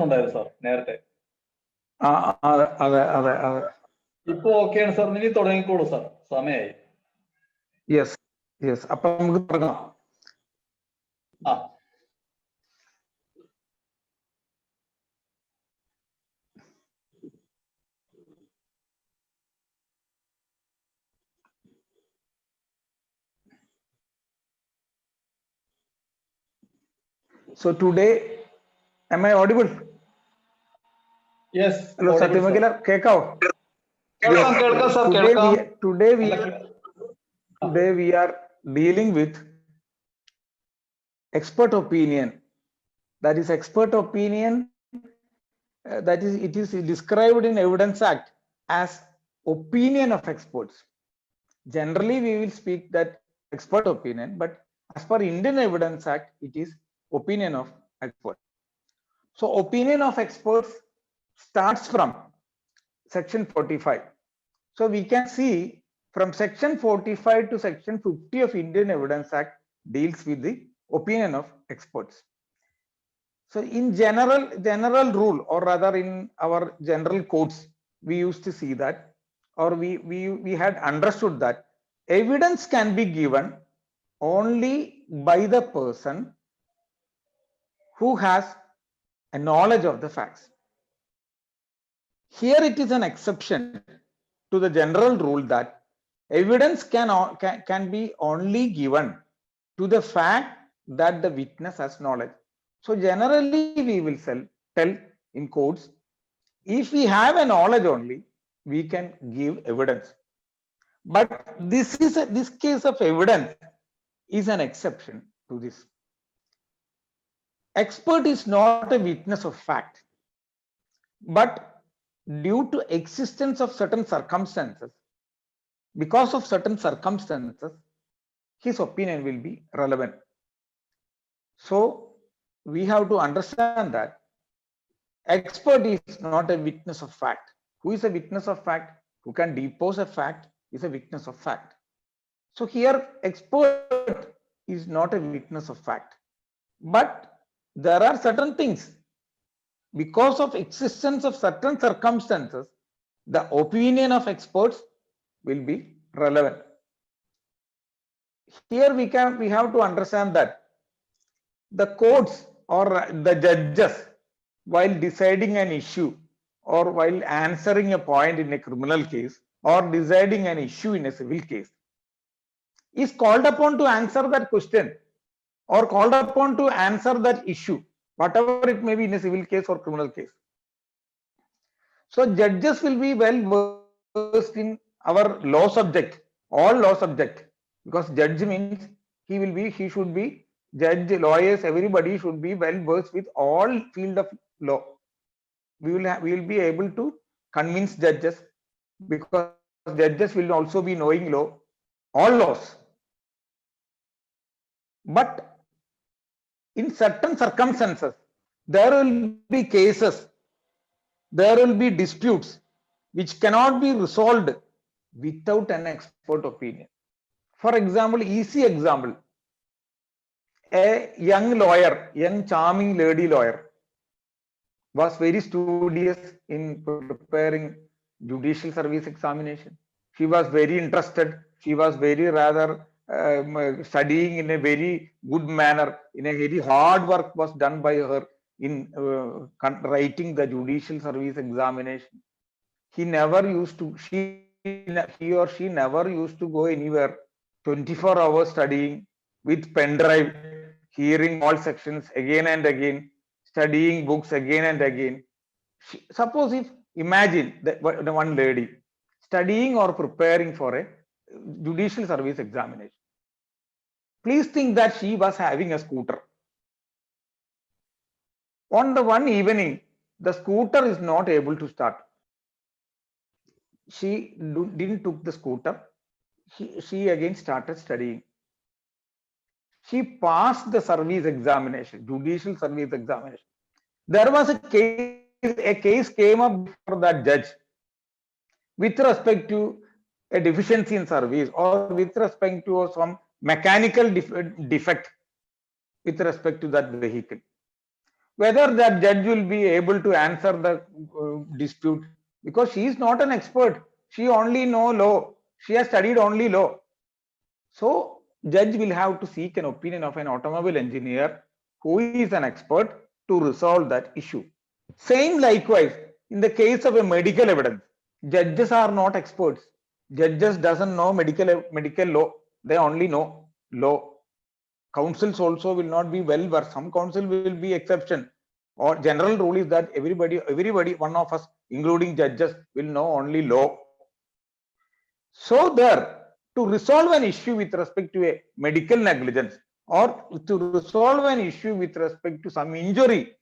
ഉണ്ടായിരുന്നു സാർ നേരത്തെ. അതെ അതെ അതെ. ഇപ്പൊ ഓക്കെയാണ് സാർ, ഇനി തുടങ്ങിക്കോളൂ സാർ, സമയമായി. യെസ് യെസ്, അപ്പൊ നമുക്ക് തുടങ്ങാം. ആ So today, am I audible? Yes. Hello, Satyamagila, kekao? കേൾക്കാം sir, Today we are dealing with expert opinion. That is expert opinion. It is described in Evidence Act as opinion of experts. Generally, we will speak that expert opinion, but as per Indian Evidence Act, it is opinion of expert. So opinion of experts starts from section 45. So we can see from section 45 to section 50 of Indian Evidence Act deals with the opinion of experts. So in general rule, or rather in our general codes, we used to see that, or we had understood that evidence can be given only by the person who has a knowledge of the facts. Here it is an exception to the general rule that evidence can be only given to the fact that the witness has knowledge. So generally we will tell in courts, if we have a knowledge only, we can give evidence. But this case of evidence is an exception to this. Expert is not a witness of fact, but due to existence of certain circumstances, because of certain circumstances, his opinion will be relevant. So we have to understand that expert is not a witness of fact. Who is a witness of fact? Who can depose a fact is a witness of fact. So here expert is not a witness of fact, but there are certain things, because of existence of certain circumstances, the opinion of experts will be relevant. Here we have to understand that the courts or the judges, while deciding an issue or while answering a point in a criminal case or deciding an issue in a civil case, is called upon to answer that question or called upon to answer that issue, whatever it may be in a civil case or criminal case. So judges will be well versed in our law subject, all law subject, because judge means he should be judge, lawyers, everybody should be well versed with all field of law. We will be able to convince judges, because judges will also be knowing law, all laws. But in certain circumstances, there will be cases, there will be disputes which cannot be resolved without an expert opinion. For example, easy example, a young lawyer, young charming lady lawyer, was very studious in preparing judicial service examination. She was very interested. She was very rather studying in a very good manner. In a very hard work was done by her in writing the judicial service examination. He or she never used to go anywhere. 24 hours studying with pen drive, hearing all sections again and again, studying books again and again. Suppose if, imagine that one lady studying or preparing for a judicial service examination. Please think that she was having a scooter. On the one evening, the scooter is not able to start. She didn't took the scooter. She again started studying. She passed the service examination, judicial service examination. There was a case came up before that judge with respect to a deficiency in service or with respect to some mechanical defect with respect to that vehicle. whether that judge will be able to answer the dispute, because she is not an expert. She only know law. She has studied only law. So judge will have to seek an opinion of an automobile engineer who is an expert to resolve that issue. Same likewise, in the case of a medical evidence, judges are not experts. Judges doesn't know medical law. They only know law. Counsels also will not be well versed. Some counsel will be exception. Or general rule is that everybody, one of us, including judges, will know only law. So there, to resolve an issue with respect to a medical negligence or to resolve an issue with respect to some injury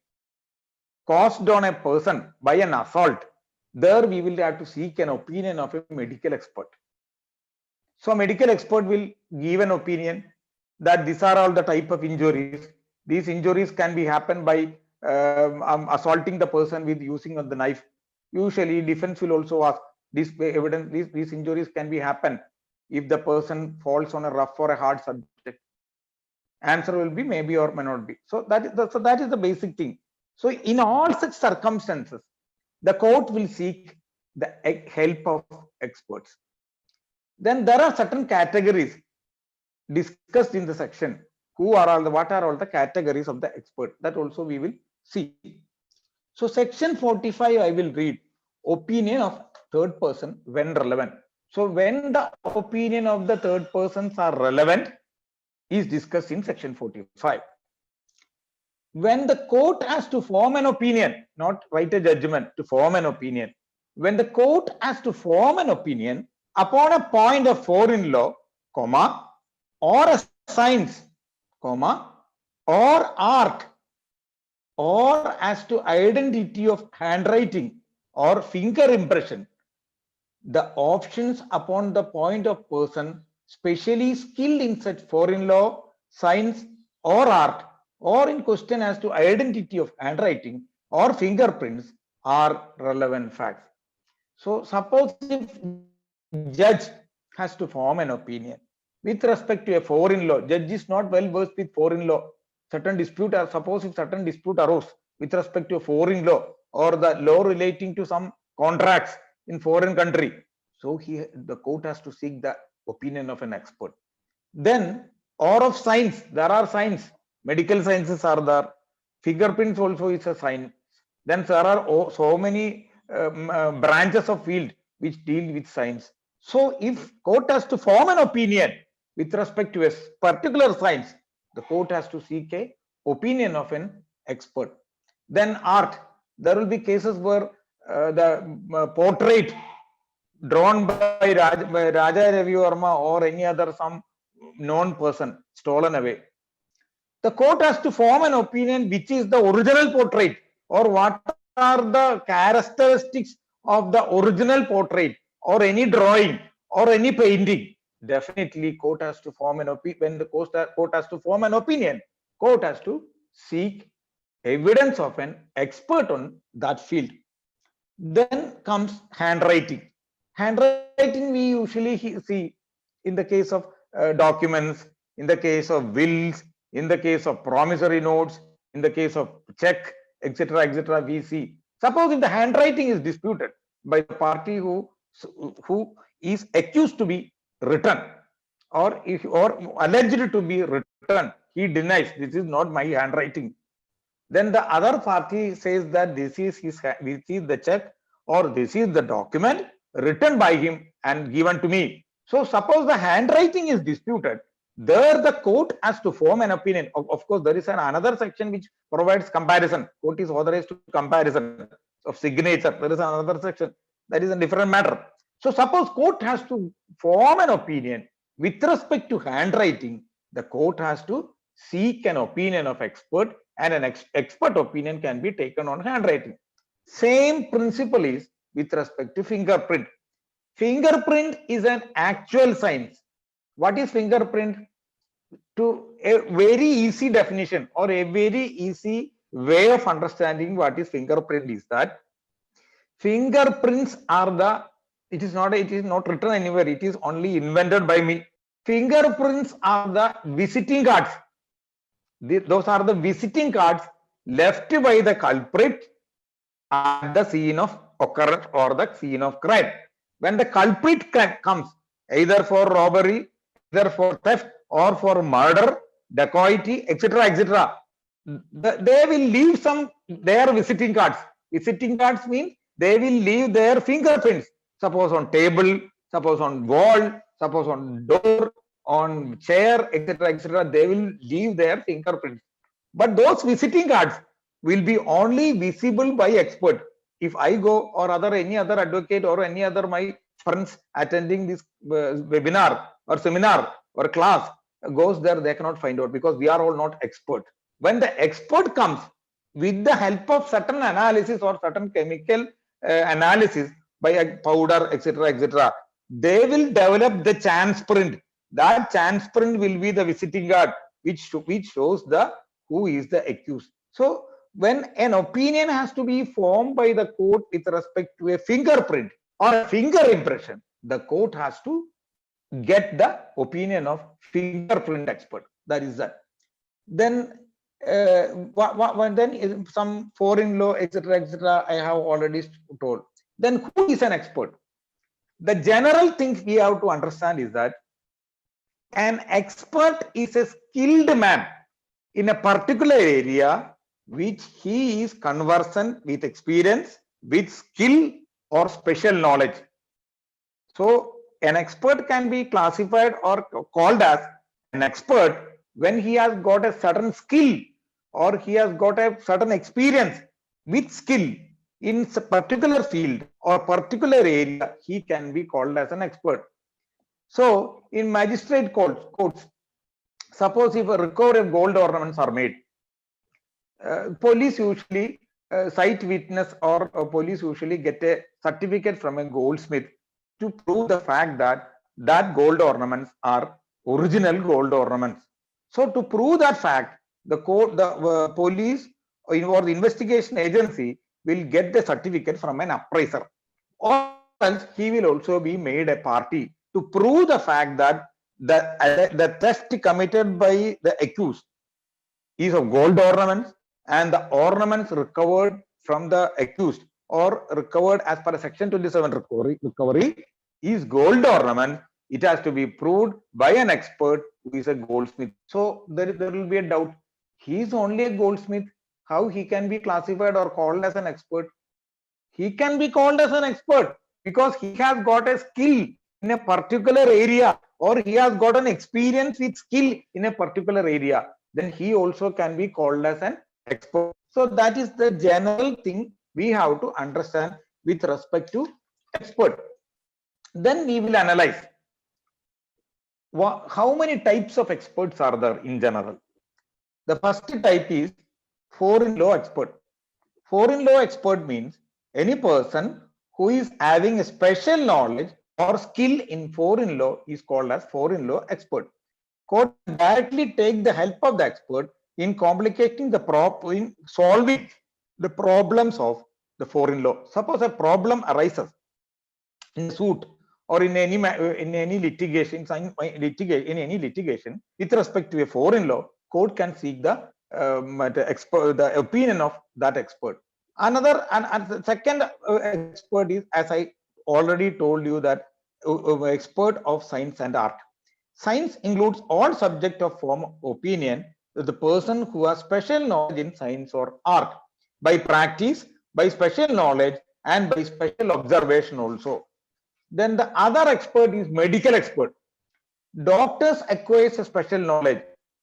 caused on a person by an assault, there we will have to seek an opinion of a medical expert. So a medical expert will give an opinion that these are all the type of injuries. These injuries can be happened by assaulting the person with using of the knife. Usually defense will also ask this evidence, these injuries can be happen if the person falls on a rough or a hard subject. Answer will be maybe or may not be. So that is the basic thing. So in all such circumstances, the court will seek the help of experts. Then there are certain categories discussed in the section. What are all the categories of the expert? That also we will see. So section 45 I will read. Opinion of third person when relevant. So when the opinion of the third persons are relevant is discussed in section 45. When the court has to form an opinion, not write a judgment, to form an opinion. When the court has to form an opinion upon a point of foreign law, comma, or a science, comma, or art, or as to identity of handwriting or finger impression, the options upon the point of person specially skilled in such foreign law, science, or art, or in question as to identity of handwriting or fingerprints are relevant facts. So suppose if judge has to form an opinion with respect to a foreign law, judge is not well versed with foreign law. Certain dispute, suppose if certain dispute arose with respect to a foreign law or the law relating to some contracts in foreign country, so the court has to seek the opinion of an expert. Then, or of science, there are science, medical sciences are there, fingerprints also is a science. Then there are so many branches of field which deal with science. So if court has to form an opinion with respect to a particular science, the court has to seek a opinion of an expert. Then art, there will be cases where the portrait drawn by Raja Ravi Verma or any other some known person stolen away. The court has to form an opinion which is the original portrait or what are the characteristics of the original portrait or any drawing or any painting. Definitely court has to form an opinion. When the court has to form an opinion, court has to seek evidence of an expert on that field. Then comes handwriting. Handwriting we usually see in the case of documents, in the case of wills, in the case of promissory notes, in the case of check, etc., we see. Suppose if the handwriting is disputed by the party who is accused to be written or alleged to be written, he denies this is not my handwriting. Then the other party says that this is the check or this is the document written by him and given to me. So suppose the handwriting is disputed, there the court has to form an opinion. Of course, there is another section which provides comparison. Court is authorized to comparison of signature. There is another section that is a different matter. So suppose court has to form an opinion with respect to handwriting, the court has to seek an opinion of expert and an expert opinion can be taken on handwriting. Same principle is with respect to fingerprint. Fingerprint is an actual science. What is fingerprint? To a very easy definition or a very easy way of understanding what is fingerprint is that fingerprints are it is not written anywhere, it is only invented by me. Fingerprints are the visiting cards. Those are the visiting cards left by the culprit at the scene of occurrence or the scene of crime. When the culprit comes, either for robbery, either for theft or for murder, dacoity, etc., etc., they will leave some their visiting cards. Visiting cards means they will leave their fingerprints. Suppose on table, suppose on wall, suppose on door, on chair, etc., etc. They will leave their fingerprints. But those visiting cards will be only visible by expert. If I go or any other advocate or any other my friends attending this webinar or seminar or class goes there, they cannot find out because we are all not expert. When the expert comes with the help of certain analysis or certain chemical analysis by a powder, etc., etc., they will develop the chance print. That chance print will be the visiting card, which shows the who is the accused. So when an opinion has to be formed by the court with respect to a fingerprint or a finger impression, the court has to get the opinion of fingerprint expert. That is that. Then then some foreign law, etc., etc., I have already told. Then who is an expert? The general thing we have to understand is that an expert is a skilled man in a particular area which he is conversant with experience, with skill or special knowledge. So an expert can be classified or called as an expert when he has got a certain skill or he has got a certain experience with skill in a particular field or particular area, he can be called as an expert. So in magistrate courts, suppose if a recovery of gold ornaments are made, police usually cite witness or police usually get a certificate from a goldsmith to prove the fact that gold ornaments are original gold ornaments. So to prove that fact, the police or the investigation agency will get the certificate from an appraiser, or else he will also be made a party to prove the fact that the theft committed by the accused is of gold ornaments and the ornaments recovered from the accused or recovered as per section 27 recovery is gold ornament. It has to be proved by an expert who is a goldsmith. So there will be a doubt. He is only a goldsmith. How he can be classified or called as an expert? He can be called as an expert because he has got a skill in a particular area or he has got an experience with skill in a particular area. Then he also can be called as an expert. So that is the general thing we have to understand with respect to expert. Then we will analyze how many types of experts are there in general. The first type is foreign law expert. Foreign law expert means any person who is having a special knowledge or skill in foreign law is called as foreign law expert. Court directly take the help of the expert in complicating in solving the problems of the foreign law. Suppose a problem arises in a suit or in any litigation, in any litigation with respect to a foreign law, court can seek the opinion of that expert. Another and the second expert is, as I already told you, that expert of science and art. Science includes all subject of form of opinion to the person who has special knowledge in science or art by practice, by special knowledge, and by special observation also. Then the other expert is medical expert. Doctors acquires a special knowledge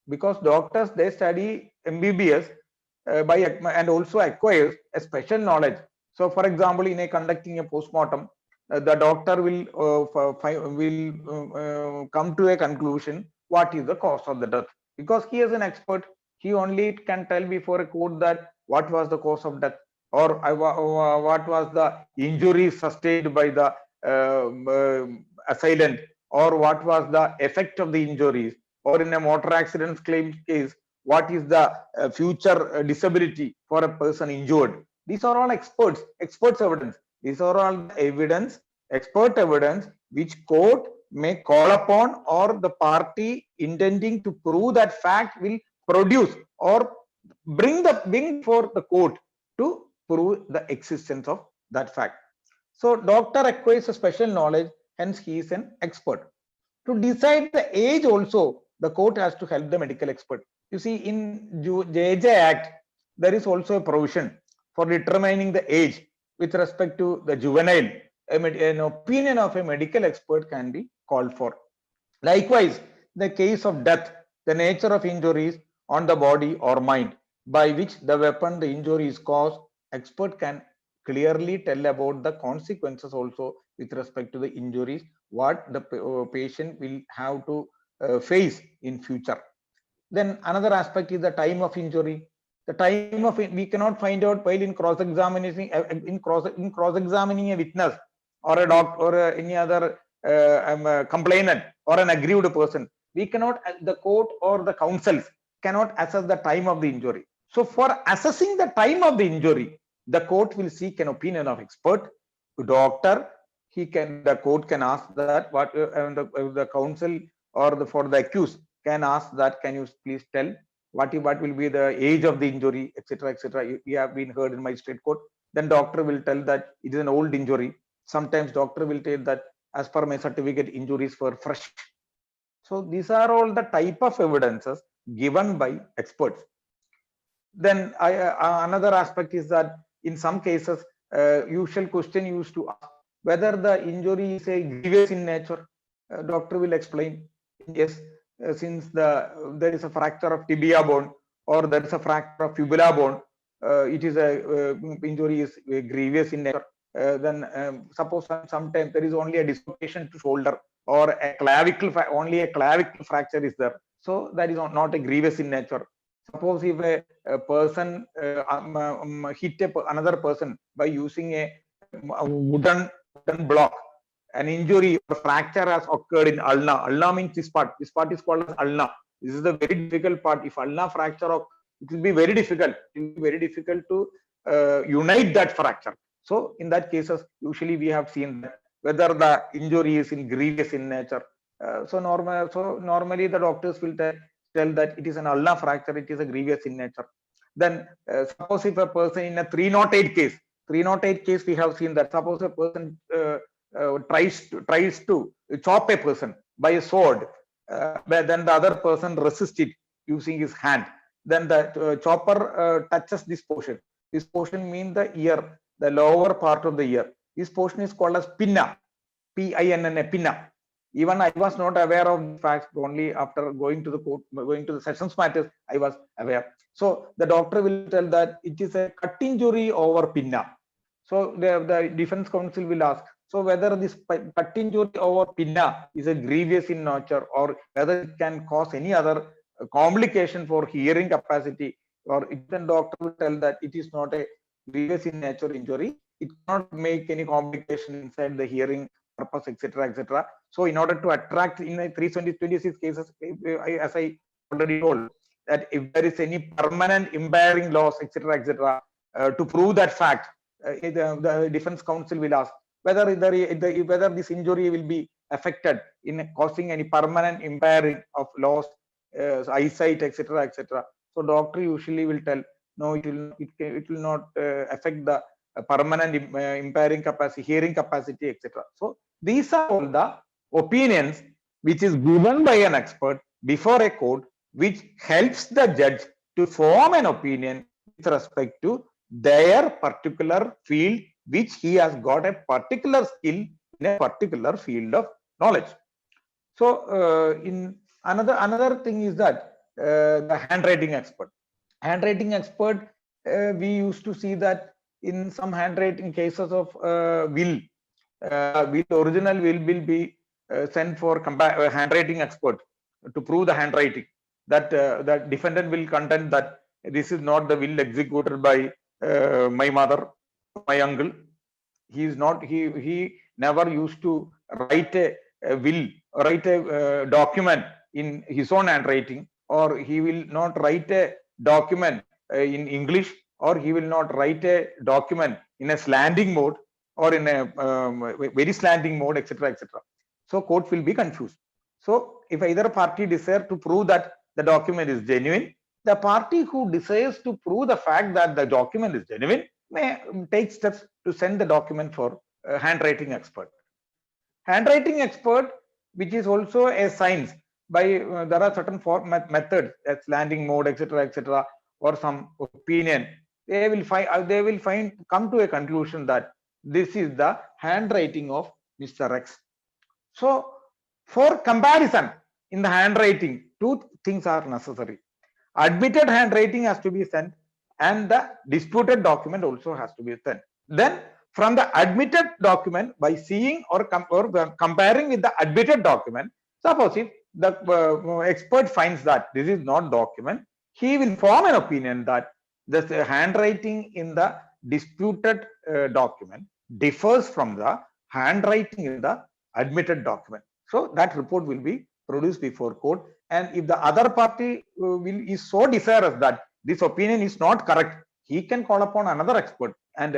because doctors, they study MBBS and also acquires a special knowledge. So for example, in conducting a postmortem, the doctor will come to a conclusion what is the cause of the death, because he is an expert. He only can tell before a court that what was the cause of death or what was the injury sustained by the assailant, or what was the effect of the injuries, or in a motor accident claim case, what is the future disability for a person injured. These are all experts evidence. These are all evidence, expert evidence, which court may call upon, or the party intending to prove that fact will produce or bring for the court to prove the existence of that fact. So doctor acquires a special knowledge, hence he is an expert. To decide the age also, the court has to help the medical expert. You see, in JJ Act, there is also a provision for determining the age with respect to the juvenile. An opinion of a medical expert can be called for. Likewise, the case of death, the nature of injuries on the body or mind by which the weapon, the injury is caused, expert can clearly tell about the consequences also with respect to the injuries, what the patient will have to face in future. Then another aspect is the time of injury. The time of we cannot find out while in cross-examining cross-examining a witness or a doctor or any other complainant or an aggrieved person. We cannot, the court or the counsels cannot assess the time of the injury. So for assessing the time of the injury, the court will seek an opinion of expert, doctor. The court can ask that what the counsel or for the accused can ask that, can you please tell what will be the age of the injury, etc., etc. We have been heard in magistrate court. Then doctor will tell that it is an old injury. Sometimes doctor will tell that as per my certificate, injuries were fresh. So these are all the type of evidences given by experts. Then another aspect is that in some cases, usual question used to ask whether the injury is a grievous in nature. Doctor will explain, yes, since there is a fracture of tibia bone or there is a fracture of fibula bone, it is a injury is grievous in nature. Then suppose sometimes there is only a dislocation to shoulder or a clavicle, only a clavicle fracture is there, so that is not a grievous in nature. Suppose if a person hit another person by using a wooden block, an injury or fracture has occurred in ulna. Ulna means this part is called as ulna. This is the very difficult part. If ulna fracture, it will be very difficult. It will be very difficult to unite that fracture. So in that cases, usually we have seen that whether the injury is in grievous in nature. So normally the doctors will tell that it is an ulna fracture, it is a grievous in nature. Then suppose if a person in a 308 case, we have seen that suppose a person tries to chop a person by a sword, but then the other person resists it using his hand. Then the chopper touches this portion. This portion means the ear, the lower part of the ear. This portion is called as pinna, P-I-N-N-A, pinna. Even I was not aware of the facts, only after going to the court, going to the sessions matters, I was aware. So the doctor will tell that it is a cut injury over pinna. So the defense counsel will ask, so whether this cut injury over pinna is a grievous in nature or whether it can cause any other complication for hearing capacity, or then doctor will tell that it is not a grievous in nature injury. It cannot make any complication inside the hearing purpose, etc., etc. So in order to attract in a 326 cases, as I already told, that if there is any permanent impairing loss, etc., etc., to prove that fact, the defense counsel will ask whether this injury will be affected in causing any permanent impairing of loss, eyesight, etc., etc. So doctor usually will tell no, it will not affect the permanent impairing capacity, hearing capacity, etc. So these are all the opinions which is given by an expert before a court, which helps the judge to form an opinion with respect to their particular field, which he has got a particular skill in a particular field of knowledge. So in another thing is that the handwriting expert. Handwriting expert, we used to see that in some handwriting cases of will, original will be sent for handwriting expert to prove the handwriting. That that defendant will contend that this is not the will executed by my mother, my uncle. He is not. He never used to write a will, write a document in his own handwriting, or he will not write a document in English, or he will not write a document in a slanting mode or in a very slanting mode, etc., etc. So court will be confused. So if either party desire to prove that the document is genuine, the party who desires to prove the fact that the document is genuine may take steps to send the document for handwriting expert. Handwriting expert, which is also a science, by there are certain methods, that's landing mode, etc., or some opinion. They will find come to a conclusion that this is the handwriting of Mr. X. So, for comparison in the handwriting, two things are necessary. Admitted handwriting has to be sent, and the disputed document also has to be sent. Then, from the admitted document, by seeing or comparing with the admitted document, suppose if the expert finds that this is not document, he will form an opinion that the handwriting in the disputed document differs from the handwriting in the admitted document. So that report will be produced before court, and if the other party is so desirous that this opinion is not correct, he can call upon another expert, and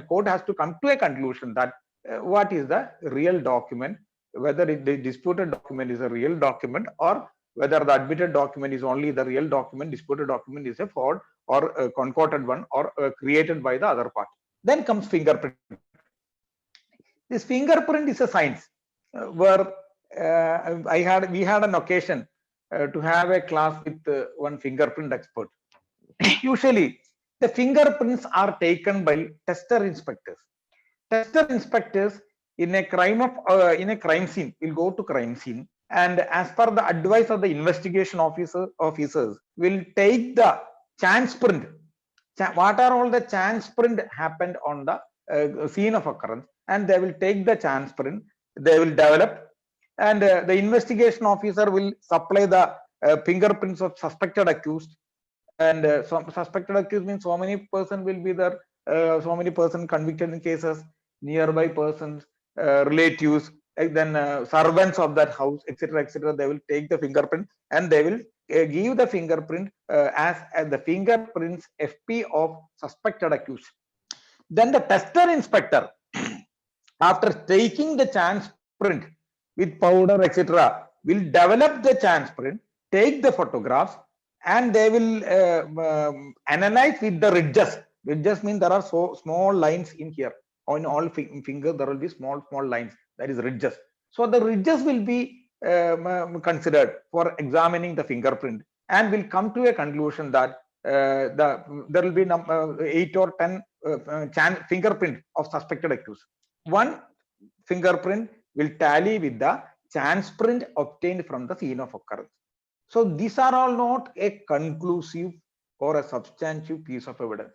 court has to come to a conclusion that what is the real document, whether the disputed document is a real document, or whether the admitted document is only the real document, disputed document is a fraud or a concocted one, or created by the other party. Then comes fingerprint. This fingerprint is a science where we had an occasion to have a class with one fingerprint expert. Usually, the fingerprints are taken by tester inspectors. Tester inspectors in a crime scene will go to crime scene, and as per the advice of the investigation officers will take the chance print. What are all the chance print happened on the scene of occurrence, and they will take the chance print, they will develop, and the investigation officer will supply the fingerprints of suspected accused, and suspected accused means so many person will be there, so many person convicted in cases, nearby persons, relatives, then servants of that house, etc., they will take the fingerprint, and they will give the fingerprint as the fingerprints FP of suspected accused. Then the tester inspector, after taking the chance print with powder, etc., will develop the chance print, take the photographs, and they will analyze with the ridges. Ridges mean there are so small lines in here. On all fingers there will be small lines, that is ridges. So the ridges will be considered for examining the fingerprint, and will come to a conclusion that there will be 8 or 10 fingerprint of suspected accused. One fingerprint will tally with the chance print obtained from the scene of occurrence. So these are all not a conclusive or a substantive piece of evidence.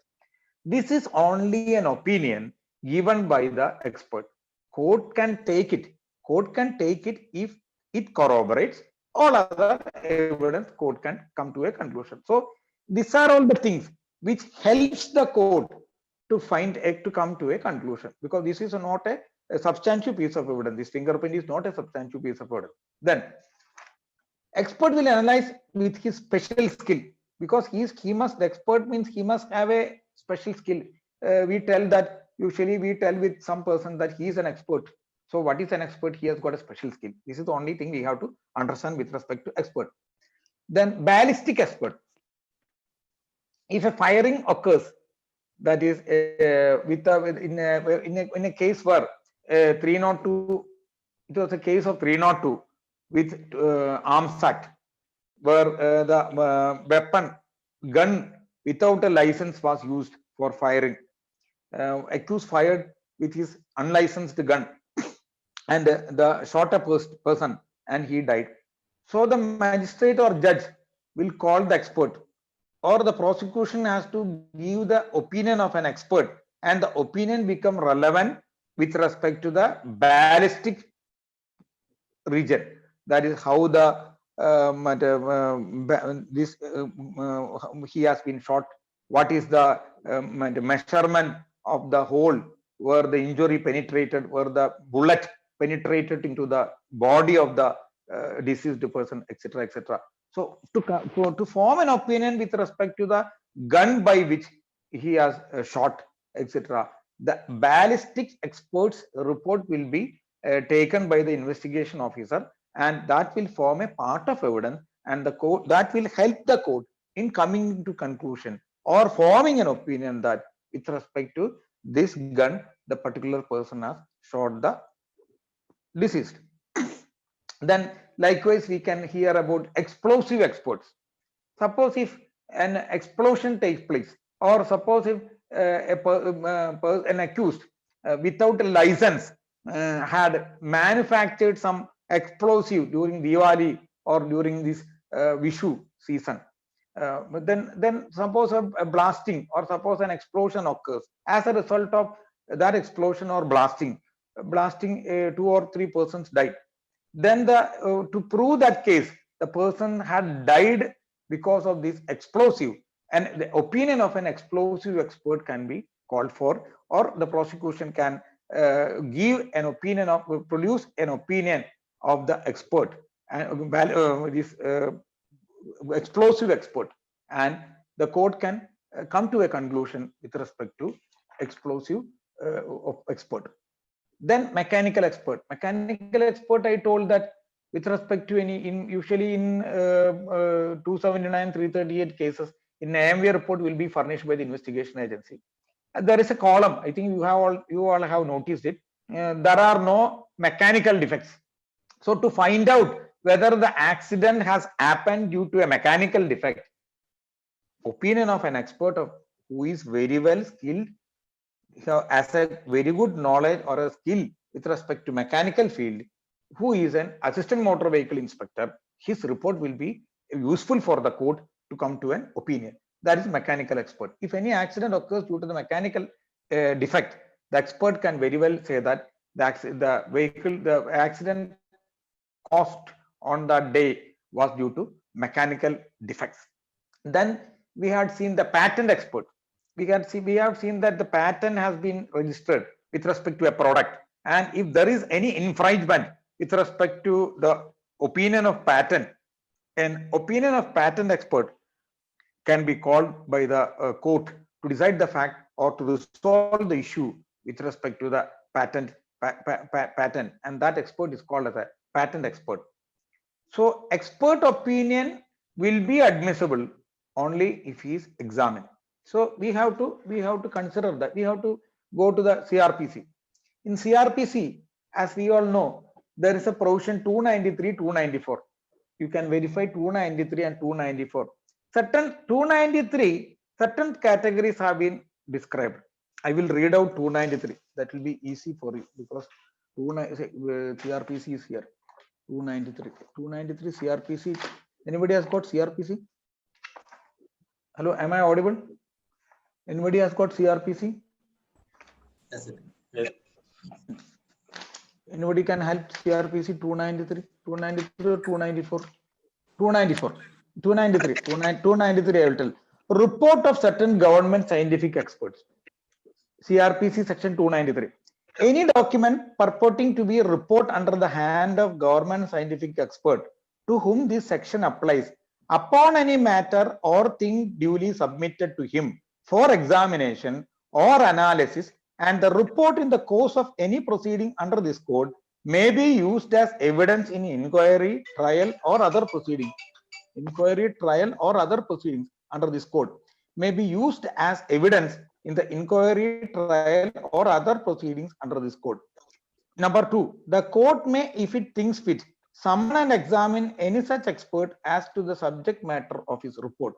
This is only an opinion given by the expert. Court can take it. Court can take it if it corroborates all other evidence. Court can come to a conclusion. So these are all the things which helps the court to come to a conclusion, because this is not a substantive piece of evidence. This fingerprint is not a substantive piece of evidence. Then expert will analyze with his special skill, because the expert means he must have a special skill. Usually we tell with some person that he is an expert. So what is an expert? He has got a special skill. This is the only thing we have to understand with respect to expert. Then ballistic expert. If a firing occurs, that is in a case where 302, it was a case of 302 with Arms Act, where the weapon, gun without a license was used for firing. Accused fired with his unlicensed gun, and the shot a person, and he died. So the magistrate or judge will call the expert, or the prosecution has to give the opinion of an expert, and the opinion become relevant with respect to the ballistic region. That is how the he has been shot. What is the measurement of the hole where the injury penetrated, where the bullet penetrated into the body of the deceased person, etc., So to form an opinion with respect to the gun by which he has shot, etc., the ballistic expert's report will be taken by the investigation officer, and that will form a part of evidence and the court that will help the court in coming to conclusion or forming an opinion that with respect to this gun, the particular person has shot the deceased. Then likewise, we can hear about explosive experts. Suppose if an explosion takes place, or suppose if an accused without a license had manufactured some explosive during Diwali or during this Vishu season, then suppose a blasting or suppose an explosion occurs as a result of that explosion or blasting 2 or 3 persons died. Then to prove that case, the person had died because of this explosive, and the opinion of an explosive expert can be called for, or the prosecution can give an opinion of produce an opinion of the expert and this explosive expert, and the court can come to a conclusion with respect to explosive expert. Then mechanical expert. Mechanical expert, I told that with respect to any usually in 279, 338 cases, in AMV report will be furnished by the investigation agency. There is a column. I think you all have noticed it. There are no mechanical defects. So to find out whether the accident has happened due to a mechanical defect, opinion of an expert who is very well skilled, has a very good knowledge or a skill with respect to mechanical field, who is an assistant motor vehicle inspector, his report will be useful for the court to come to an opinion. That is mechanical expert. If any accident occurs due to the mechanical defect, the expert can very well say that the accident caused on that day was due to mechanical defects. Then we had seen the patent expert. We have seen that the patent has been registered with respect to a product, and if there is any infringement with respect to the opinion of patent, an opinion of patent expert can be called by the court to decide the fact or to resolve the issue with respect to the patent, and that expert is called as a patent expert. So expert opinion will be admissible only if he is examined. So we have to consider that. We have to go to the CRPC. In CRPC, as we all know, there is a provision 293, 294. You can verify 293 and 294. Certain 293, certain categories have been described. I will read out 293. That will be easy for you because CRPC is here. 293 CRPC. Anybody has got CRPC? Hello, am I audible? Anybody has got CRPC? Yes, sir. Yes. Anybody can help CRPC 293, 293 or 294? 294, 293, 293 I will tell. Report of certain government scientific experts. CRPC section 293. Any document purporting to be a report under the hand of government scientific expert to whom this section applies upon any matter or thing duly submitted to him for examination or analysis, and the report in the course of any proceeding under this code may be used as evidence in inquiry, trial or other proceedings. Inquiry, trial or other proceedings under this code may be used as evidence in the inquiry, trial or other proceedings under this code. Number 2, the court may, if it thinks fit, summon and examine any such expert as to the subject matter of his report.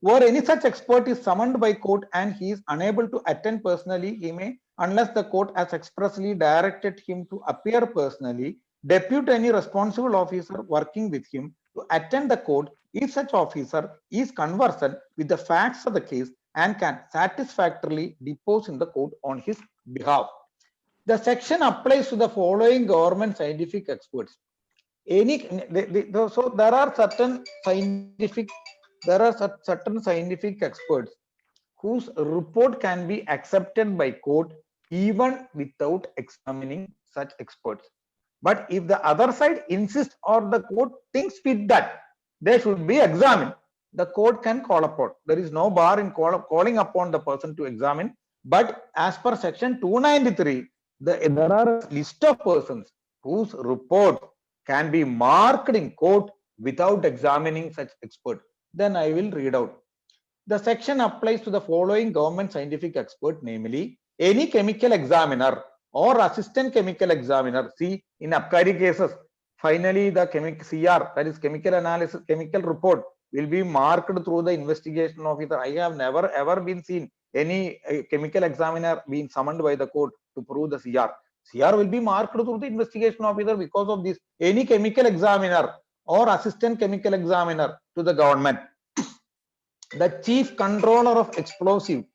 Where any such expert is summoned by court and he is unable to attend personally, he may, unless the court has expressly directed him to appear personally, depute any responsible officer working with him to attend the court if such officer is conversant with the facts of the case and can satisfactorily depose in the court on his behalf. The section applies to the following government scientific experts. So there are certain scientific experts whose report can be accepted by court even without examining such experts. But if the other side insists or the court thinks fit that they should be examined, the court can call upon. There is no bar in calling upon the person to examine. But as per section 293, there are a list of persons whose report can be marked in court without examining such expert. Then I will read out. The section applies to the following government scientific expert, namely any chemical examiner or assistant chemical examiner. See, in Abkari cases, finally the chemical CR, that is chemical analysis, chemical report will be marked through the investigation officer. I have never ever been seen any chemical examiner being summoned by the court to prove the CR. CR will be marked through the investigation officer because of this. Any chemical examiner or assistant chemical examiner to the government. The chief controller of explosives,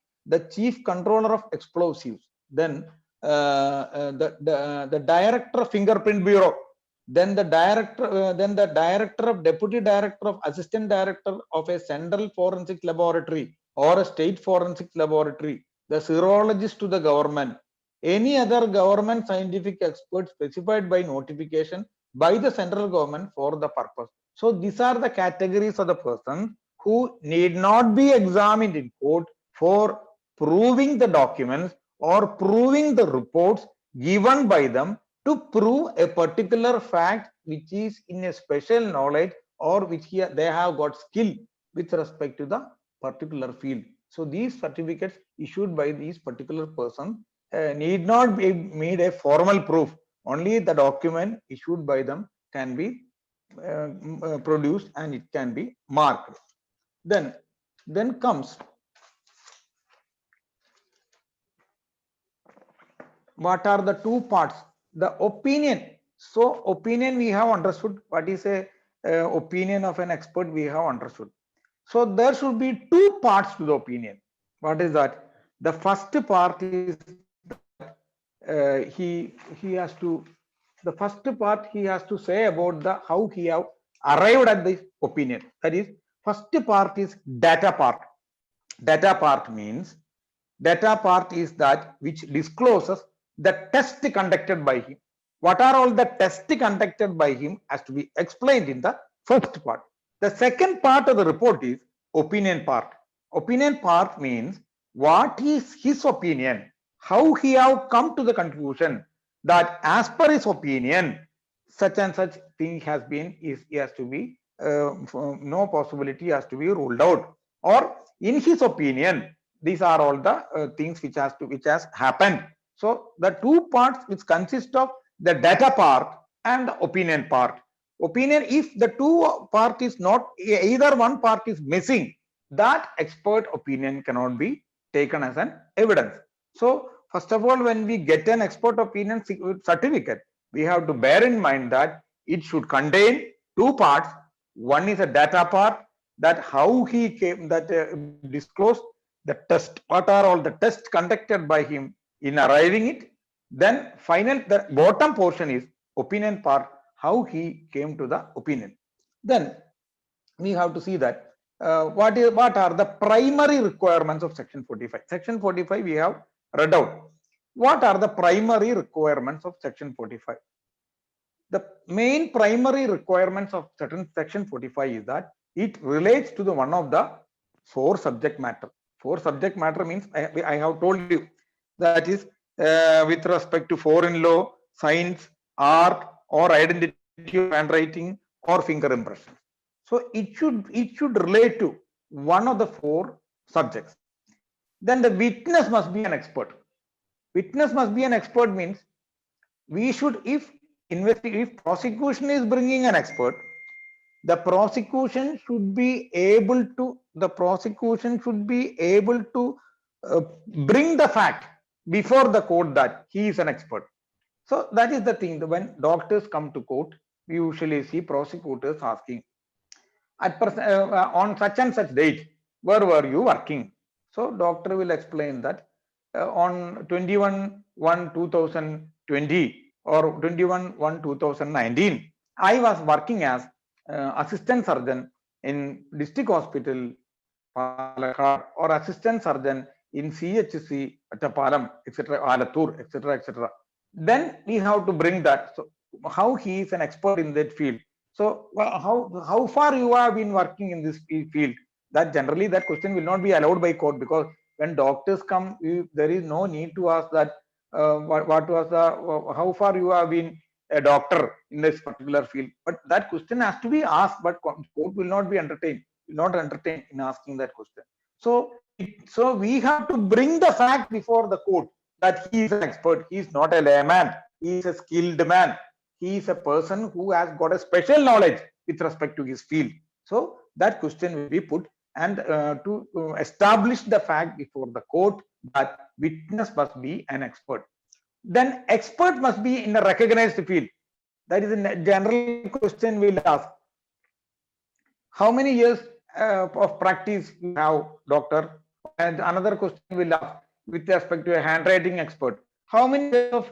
then the director of fingerprint bureau, then the director of deputy director of assistant director of a central forensic laboratory or a state forensic laboratory, the serologist to the government, any other government scientific expert specified by notification by the central government for the purpose. So these are the categories of the person who need not be examined in court for proving the documents or proving the reports given by them to prove a particular fact which is in a special knowledge or which they have got skill with respect to the particular field. So these certificates issued by these particular persons need not be made a formal proof. Only the document issued by them can be produced and it can be marked. Then comes what are the two parts? The opinion. So opinion we have understood. What is a opinion of an expert we have understood. So there should be two parts to the opinion. What is that? The first part is he has to. The first part he has to say about the how he have arrived at this opinion. That is, first part is data part. Data part means data part is that which discloses the test conducted by him. What are all the tests conducted by him has to be explained in the first part. The second part of the report is opinion part. Opinion part means what is his opinion, how he have come to the conclusion that as per his opinion, such and such thing has been, he has to be, no possibility has to be ruled out. Or in his opinion, these are all the things which has happened. So the two parts which consist of the data part and the opinion part. Opinion, if the two part is not, either one part is missing, that expert opinion cannot be taken as an evidence. So first of all, when we get an expert opinion certificate, we have to bear in mind that it should contain two parts. One is a data part, that how he came, that disclosed the test, what are all the tests conducted by him in arriving it. Then final, the bottom portion is opinion part, how he came to the opinion. Then we have to see that what are the primary requirements of section 45. Section 45 we have read out. What are the primary requirements of section 45? The main primary requirements of section 45 is that it relates to the one of the four subject matter. Four subject matter means I have told you that is with respect to foreign law, science, art, or identity of handwriting or finger impression. So it should relate to one of the four subjects. Then the witness must be an expert. Witness must be an expert means we should, if prosecution is bringing an expert, the prosecution should be able to bring the fact before the court that he is an expert. So that is the thing. When doctors come to court, we usually see prosecutors asking, on such and such date, where were you working? So doctor will explain that on 21/1/2020 or 21/1/2019, I was working as assistant surgeon in district hospital Palakkad or assistant surgeon in CHC Attapalam, etc., Alathur, etc., etc. Then we have to bring that. So how he is an expert in that field. So how far you have been working in this field? That generally that question will not be allowed by court, because when doctors come, there is no need to ask that what was the how far you have been a doctor in this particular field. But that question has to be asked, but court will not be entertained, will not entertain in asking that question. So, so we have to bring the fact before the court that he is an expert. He is not a layman. He is a skilled man. He is a person who has got a special knowledge with respect to his field. So that question will be put, and to establish the fact before the court that witness must be an expert. Then expert must be in a recognized field. That is a general question we'll ask. How many years of practice you have, doctor? And another question we'll ask with respect to a handwriting expert. How many years of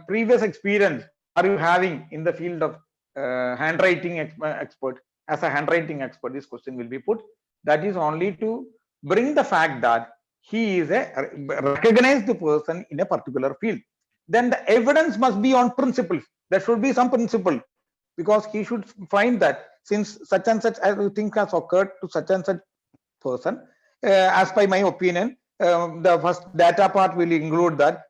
previous experience are you having in the field of handwriting expert? As a handwriting expert, this question will be put. That is only to bring the fact that he is a recognized person in a particular field. Then the evidence must be on principles. There should be some principle, because he should find that since such and such thing has occurred to such and such person, as by my opinion, the first data part will include that.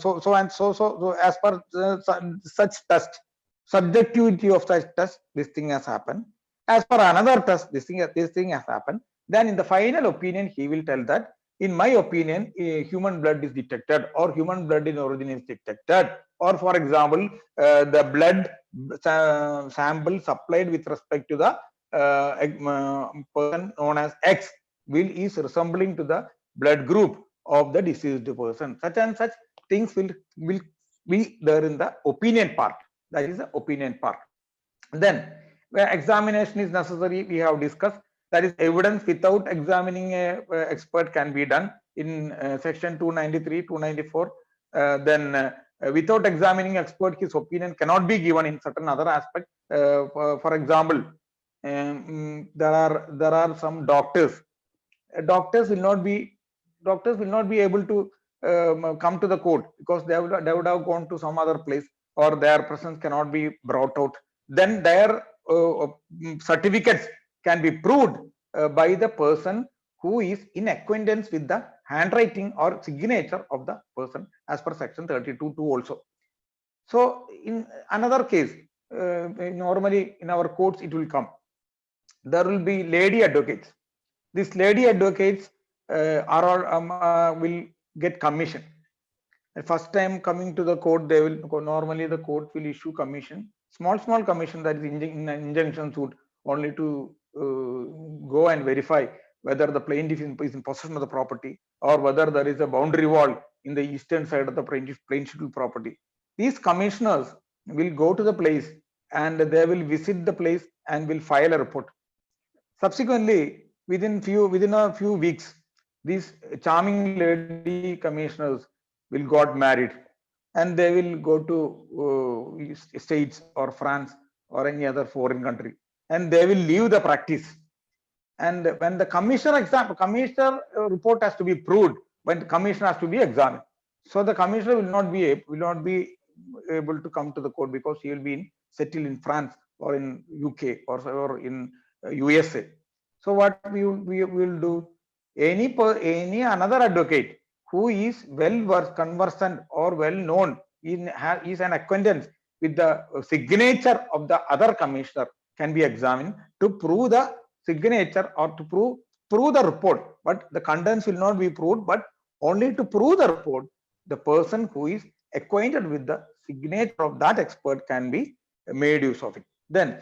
So as per such test, subjectivity of such test, this thing has happened. As per another test, this thing has happened. Then in the final opinion, he will tell that, in my opinion, human blood is detected, or human blood in origin is detected, or for example, the blood sample supplied with respect to the person known as X is resembling to the blood group of the deceased person. Such and such things will be there in the opinion part. That is the opinion part. Then where examination is necessary, we have discussed. That is, evidence without examining a expert can be done in section 293, 294. Then without examining expert, his opinion cannot be given in certain other aspect. For example, there are some doctors. Doctors will not be able to come to the court, because they would have gone to some other place, or their presence cannot be brought out. Then their certificates can be proved by the person who is in acquaintance with the handwriting or signature of the person, as per section 32(2) also. So in another case, normally in our courts it will come, there will be lady advocates. These lady advocates will get commission. First time coming to the court, they will normally the court will issue commission, small commission, that is injunction suit, only to go and verify whether the plaintiff is in possession of the property, or whether there is a boundary wall in the eastern side of the plaintiff property. These commissioners will go to the place, and they will visit the place and will file a report. Subsequently, within a few weeks, these charming lady commissioners will got married, and they will go to States or France or any other foreign country, and they will leave the practice. And when the commissioner report has to be proved, when the commissioner has to be examined, so the commissioner will not be able to come to the court, because he will be settled in France or in UK or in USA. So what we will do, any another advocate who is conversant or well known, is an acquaintance with the signature of the other commissioner, can be examined to prove the signature, or to prove the report. But the contents will not be proved, but only to prove the report, the person who is acquainted with the signature of that expert can be made use of it. Then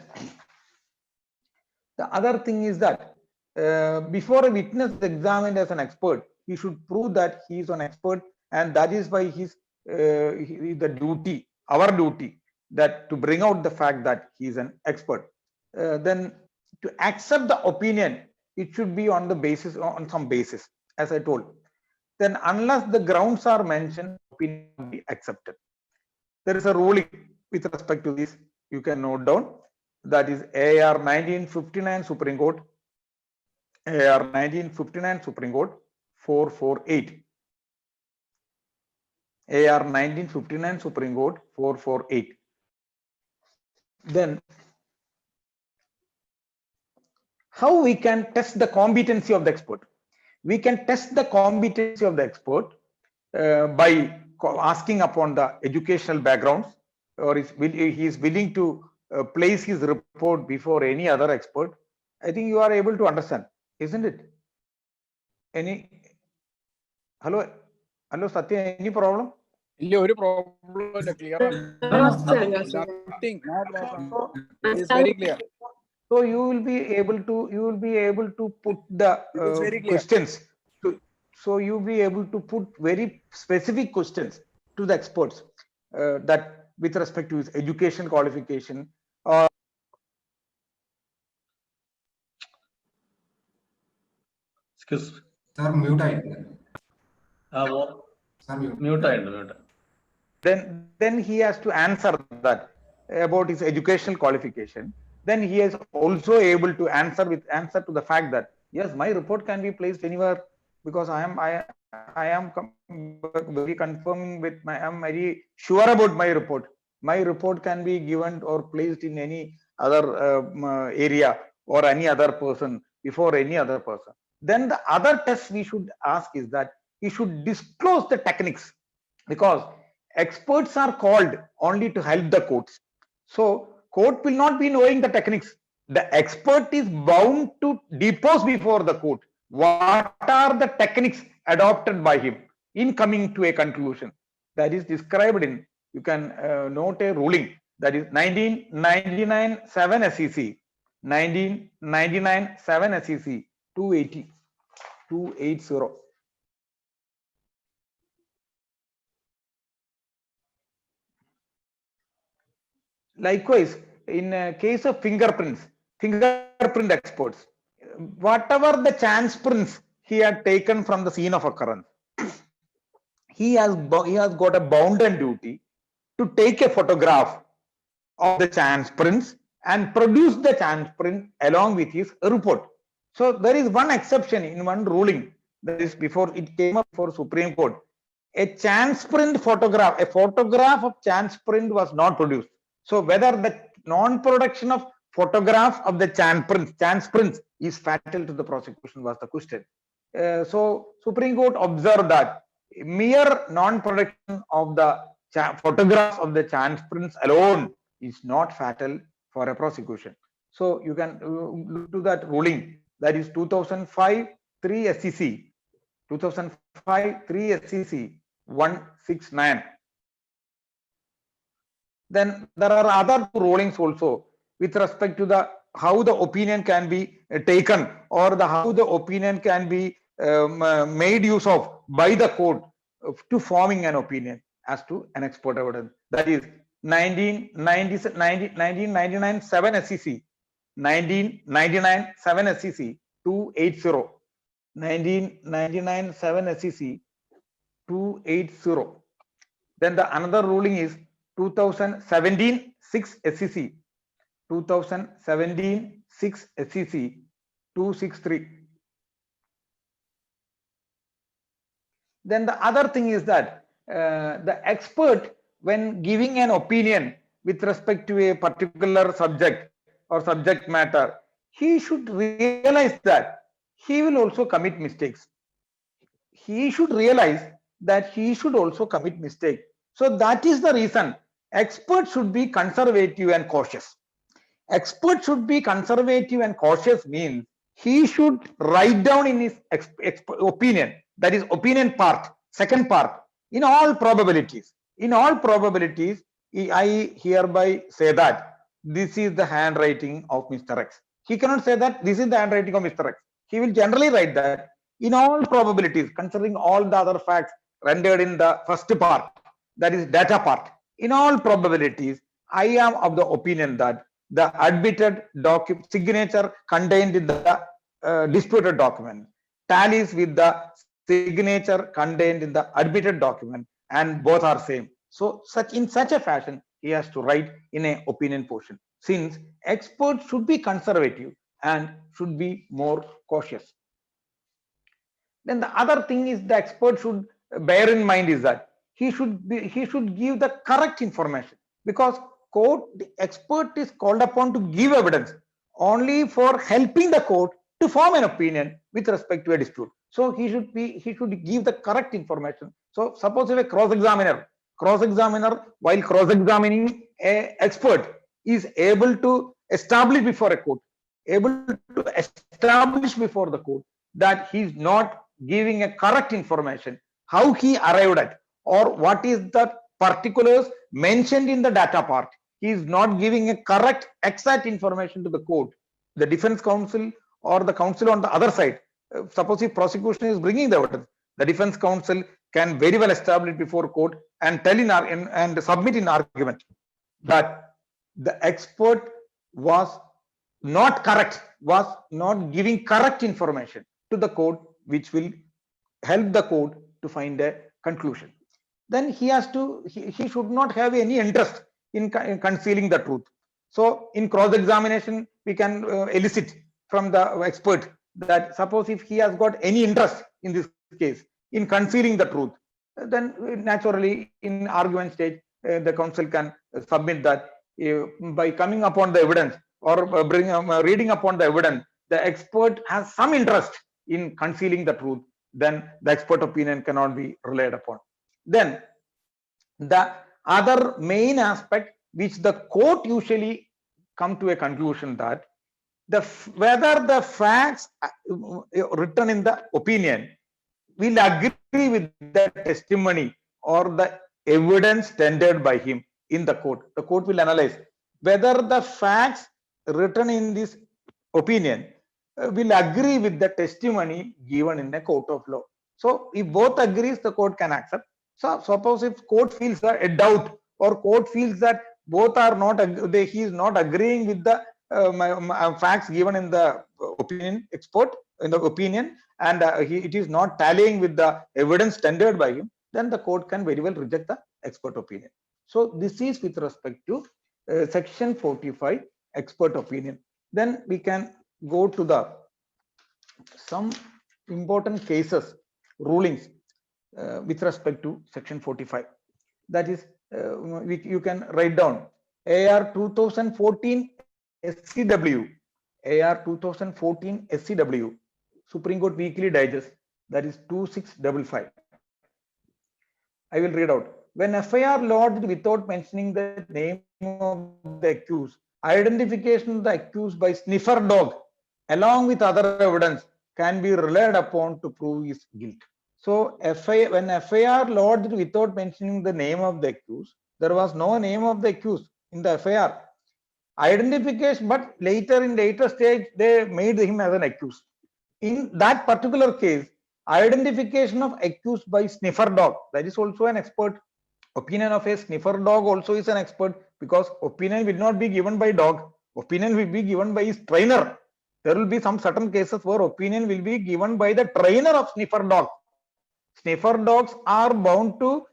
the other thing is that before a witness is examined as an expert, he should prove that he is an expert, and that is by his the duty, our duty, that to bring out the fact that he is an expert. Then to accept the opinion, it should be on some basis, as I told. Then unless the grounds are mentioned, opinion will be accepted. There is a ruling with respect to this, you can note down. That is AR 1959 Supreme Court, AR 1959 Supreme Court 448. AR 1959 Supreme Court 448. Then how we can test the competency of the expert? We can test the competency of the expert by asking upon the educational backgrounds, or he is willing to place his report before any other expert, I think you are able to understand, isn't it? Any hello Satya, any problem? ഇല്ല ഒരു problem ഇല്ല clear ആണ് nothing no problem it is very clear So you will be able to put the It is very clear. questions so you will be able to put very specific questions to the experts that with respect to his education qualification or Excuse. Sir, mute ആയിട്ടുണ്ട്. Sir, mute. Mute ആയിട്ടുണ്ട്. then he has to answer that about his educational qualification. Then he is also able to answer to the fact that yes, my report can be placed anywhere because I am very confirming with I am very sure about my report. My report can be given or placed in any other area or any other person before any other person. Then the other test we should ask is that he should disclose the techniques, because experts are called only to help the courts. So court will not be knowing the techniques. The expert is bound to depose before the court what are the techniques adopted by him in coming to a conclusion. That is described in, you can note a ruling, that is 1999 7 SEC 1999 7 SEC 280. Likewise, in case of fingerprint experts, whatever the chance prints he had taken from the scene of occurrence, he has got a bounden duty to take a photograph of the chance prints and produce the chance print along with his report. So there is one exception in one ruling, that is before it came up for Supreme Court. A chance print photograph, a photograph of chance print was not produced. So whether the non-production of photograph of the chance prints is fatal to the prosecution was the question. So Supreme Court observed that mere non-production of the photographs of the chance prints alone is not fatal for a prosecution. So you can look to that ruling, that is 2005 3 SEC 169. Then there are other rulings also with respect to the how the opinion can be taken, or the how the opinion can be made use of by the court to forming an opinion as to an expert evidence. That is 1999 7 SEC 1999 7 SEC 280 1999 7 SEC 280. Then the another ruling is 2017 6 SEC 2017 6 SEC 263. Then the other thing is that the expert, when giving an opinion with respect to a particular subject or subject matter, he should realize that he will also commit mistakes. He should realize that he should also commit mistakes. So that is the reason experts should be conservative and cautious. Expert should be conservative and cautious means he should write down in his opinion, that is opinion part, second part, in all probabilities. In all probabilities, I hereby say that this is the handwriting of Mr. X. He cannot say that this is the handwriting of Mr. X. He will generally write that in all probabilities, considering all the other facts rendered in the first part, that is data part. In all probabilities, I am of the opinion that the admitted signature contained in the disputed document tallies with the signature contained in the admitted document, and both are same. So in such a fashion, he has to write in a opinion portion, since experts should be conservative and should be more cautious. Then the other thing is the expert should bear in mind is that he should give the correct information, because the expert is called upon to give evidence only for helping the court to form an opinion with respect to a dispute. So he should give the correct information. So suppose if a cross-examiner while cross-examining a expert is able to establish before a court, the court that he is not giving a correct information, how he arrived at, or what is the particulars mentioned in the data part. He is not giving a correct, exact information to the court. The defense counsel or the counsel on the other side, suppose if prosecution is bringing the evidence, the defense counsel can very well establish before court and tell and submit in argument that the expert was not correct, was not giving correct information to the court, which will help the court to find a conclusion. Then he should not have any interest in concealing the truth. So in cross-examination, we can elicit from the expert that suppose if he has got any interest in this case in concealing the truth, then naturally in argument stage, the counsel can submit that by coming upon the evidence or reading upon the evidence, the expert has some interest in concealing the truth, then the expert opinion cannot be relied upon. Then the other main aspect which the court usually come to a conclusion that whether the facts written in the opinion will agree with the testimony or the evidence tendered by him in the court. The court will analyze whether the facts written in this opinion will agree with the testimony given in a court of law. So if both agrees, the court can accept. So suppose if court feels a doubt or court feels that both are not, he is not agreeing with the facts given in the opinion expert in the opinion, and it is not tallying with the evidence tendered by him, then the court can very well reject the expert opinion. So this is with respect to section 45 expert opinion. Then we can go to the some important cases, rulings with respect to section 45. That is, you can write down AR 2014 SCW, AR 2014 SCW, Supreme Court Weekly Digest, that is 2655. I will read out. When FIR lodged without mentioning the name of the accused, identification of the accused by sniffer dog along with other evidence can be relied upon to prove his guilt. So when FIR lodged without mentioning the name of the accused, there was no name of the accused in the FIR. Identification, but in later stage, they made him as an accused. In that particular case, identification of accused by sniffer dog, that is also an expert. Opinion of a sniffer dog also is an expert, because opinion will not be given by dog, opinion will be given by his trainer. There will be some certain cases where opinion will be given by the trainer of sniffer dog. Sniffer dogs are bound to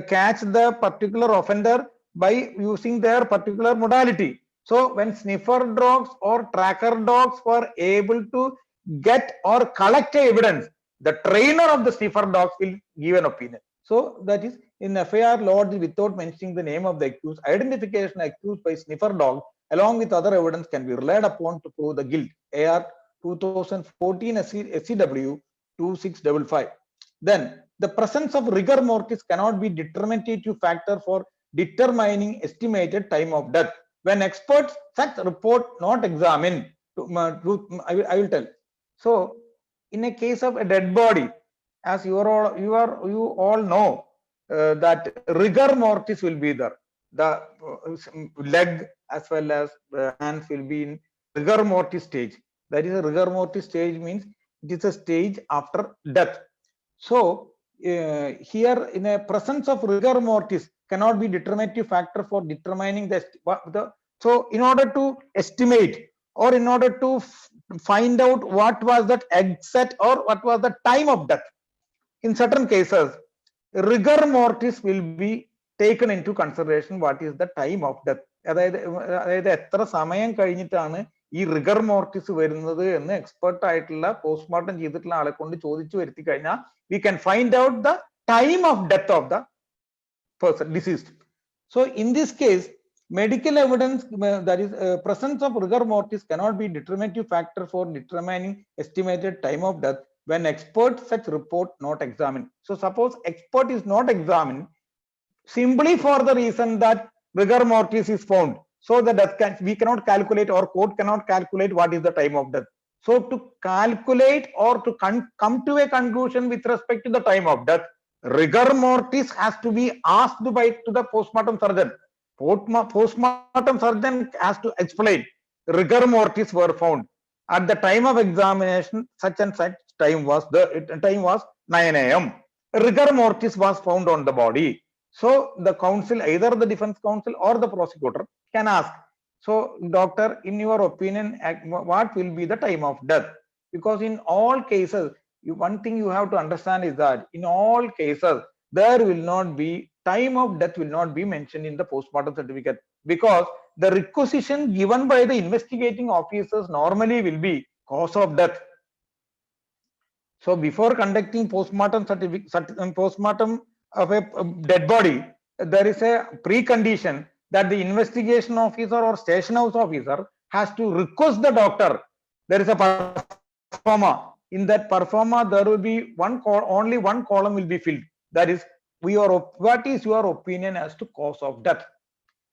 catch the particular offender by using their particular modality. So when sniffer dogs or tracker dogs were able to get or collect evidence, the trainer of the sniffer dogs will give an opinion. So that is in FIR lodged without mentioning the name of the accused, identification accused by sniffer dog along with other evidence can be relied upon to prove the guilt. AR 2014 SCW 2655. Then the presence of rigor mortis cannot be determinative factor for determining estimated time of death. When experts such report not examined, I will tell. So in a case of a dead body, as you all know that rigor mortis will be there. The leg as well as hands will be in rigor mortis stage. That is, a rigor mortis stage means it is a stage after death. So here in a presence of rigor mortis cannot be determinative factor for determining so in order to estimate or in order to find out what was that exact or what was the time of death, in certain cases rigor mortis will be taken into consideration. What is the time of death? അതായത് എത്ര സമയം കഴിഞ്ഞിട്ടാണ് ഈ rigger mortis വരുന്നത് എന്ന് expert ആയിട്ടുള്ള postmortem ചെയ്തിട്ടുള്ള ആളെ കൊണ്ട് ചോദിച്ചു വരുത്തി കഴിഞ്ഞാൽ we can find out the time of death of the person deceased. So in this case, medical evidence, that is presence of rigor mortis cannot be determinative factor for determining estimated time of death when expert such report not examined. So suppose expert is not examined simply for the reason that rigor mortis is found. So the death we cannot calculate, or court cannot calculate what is the time of death. So to calculate or to come to a conclusion with respect to the time of death, rigor mortis has to be asked to the postmortem surgeon. Postmortem surgeon has to explain rigor mortis were found at the time of examination. Such and such time was 9 a.m. Rigor mortis was found on the body. So the counsel, either the defense counsel or the prosecutor, can ask, so doctor, in your opinion, what will be the time of death? Because in all cases, one thing you have to understand is that in all cases, there will not be time of death will not be mentioned in the postmortem certificate, because the requisition given by the investigating officers normally will be cause of death. So before conducting postmortem postmortem of a dead body, there is a precondition that the investigation officer or station house officer has to request the doctor. There is a performa. In that performa, there will be only one column will be filled. That is, what is your opinion as to cause of death?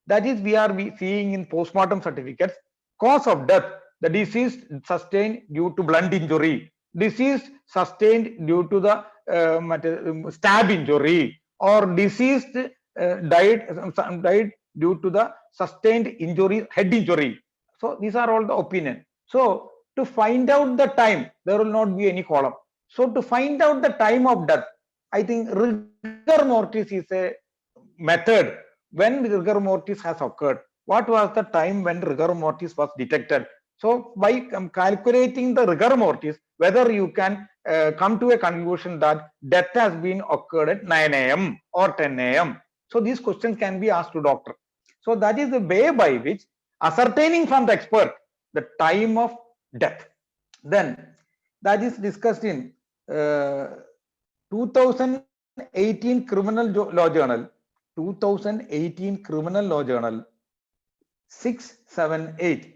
That is, we are seeing in postmortem certificates, cause of death, the deceased sustained due to blunt injury, deceased sustained due to the stab injury, or deceased died due to the sustained injury, head injury. So these are all the opinion. So to find out the time, there will not be any column. So to find out the time of death, I think rigor mortis is a method. When rigor mortis has occurred, what was the time when rigor mortis was detected? So by calculating the rigor mortis, whether you can come to a conclusion that death has been occurred at 9 a.m. or 10 a.m. So these questions can be asked to doctor. So that is the way by which ascertaining from the expert the time of death. Then that is discussed in 2018 Criminal Law Journal, 2018 Criminal Law Journal 678.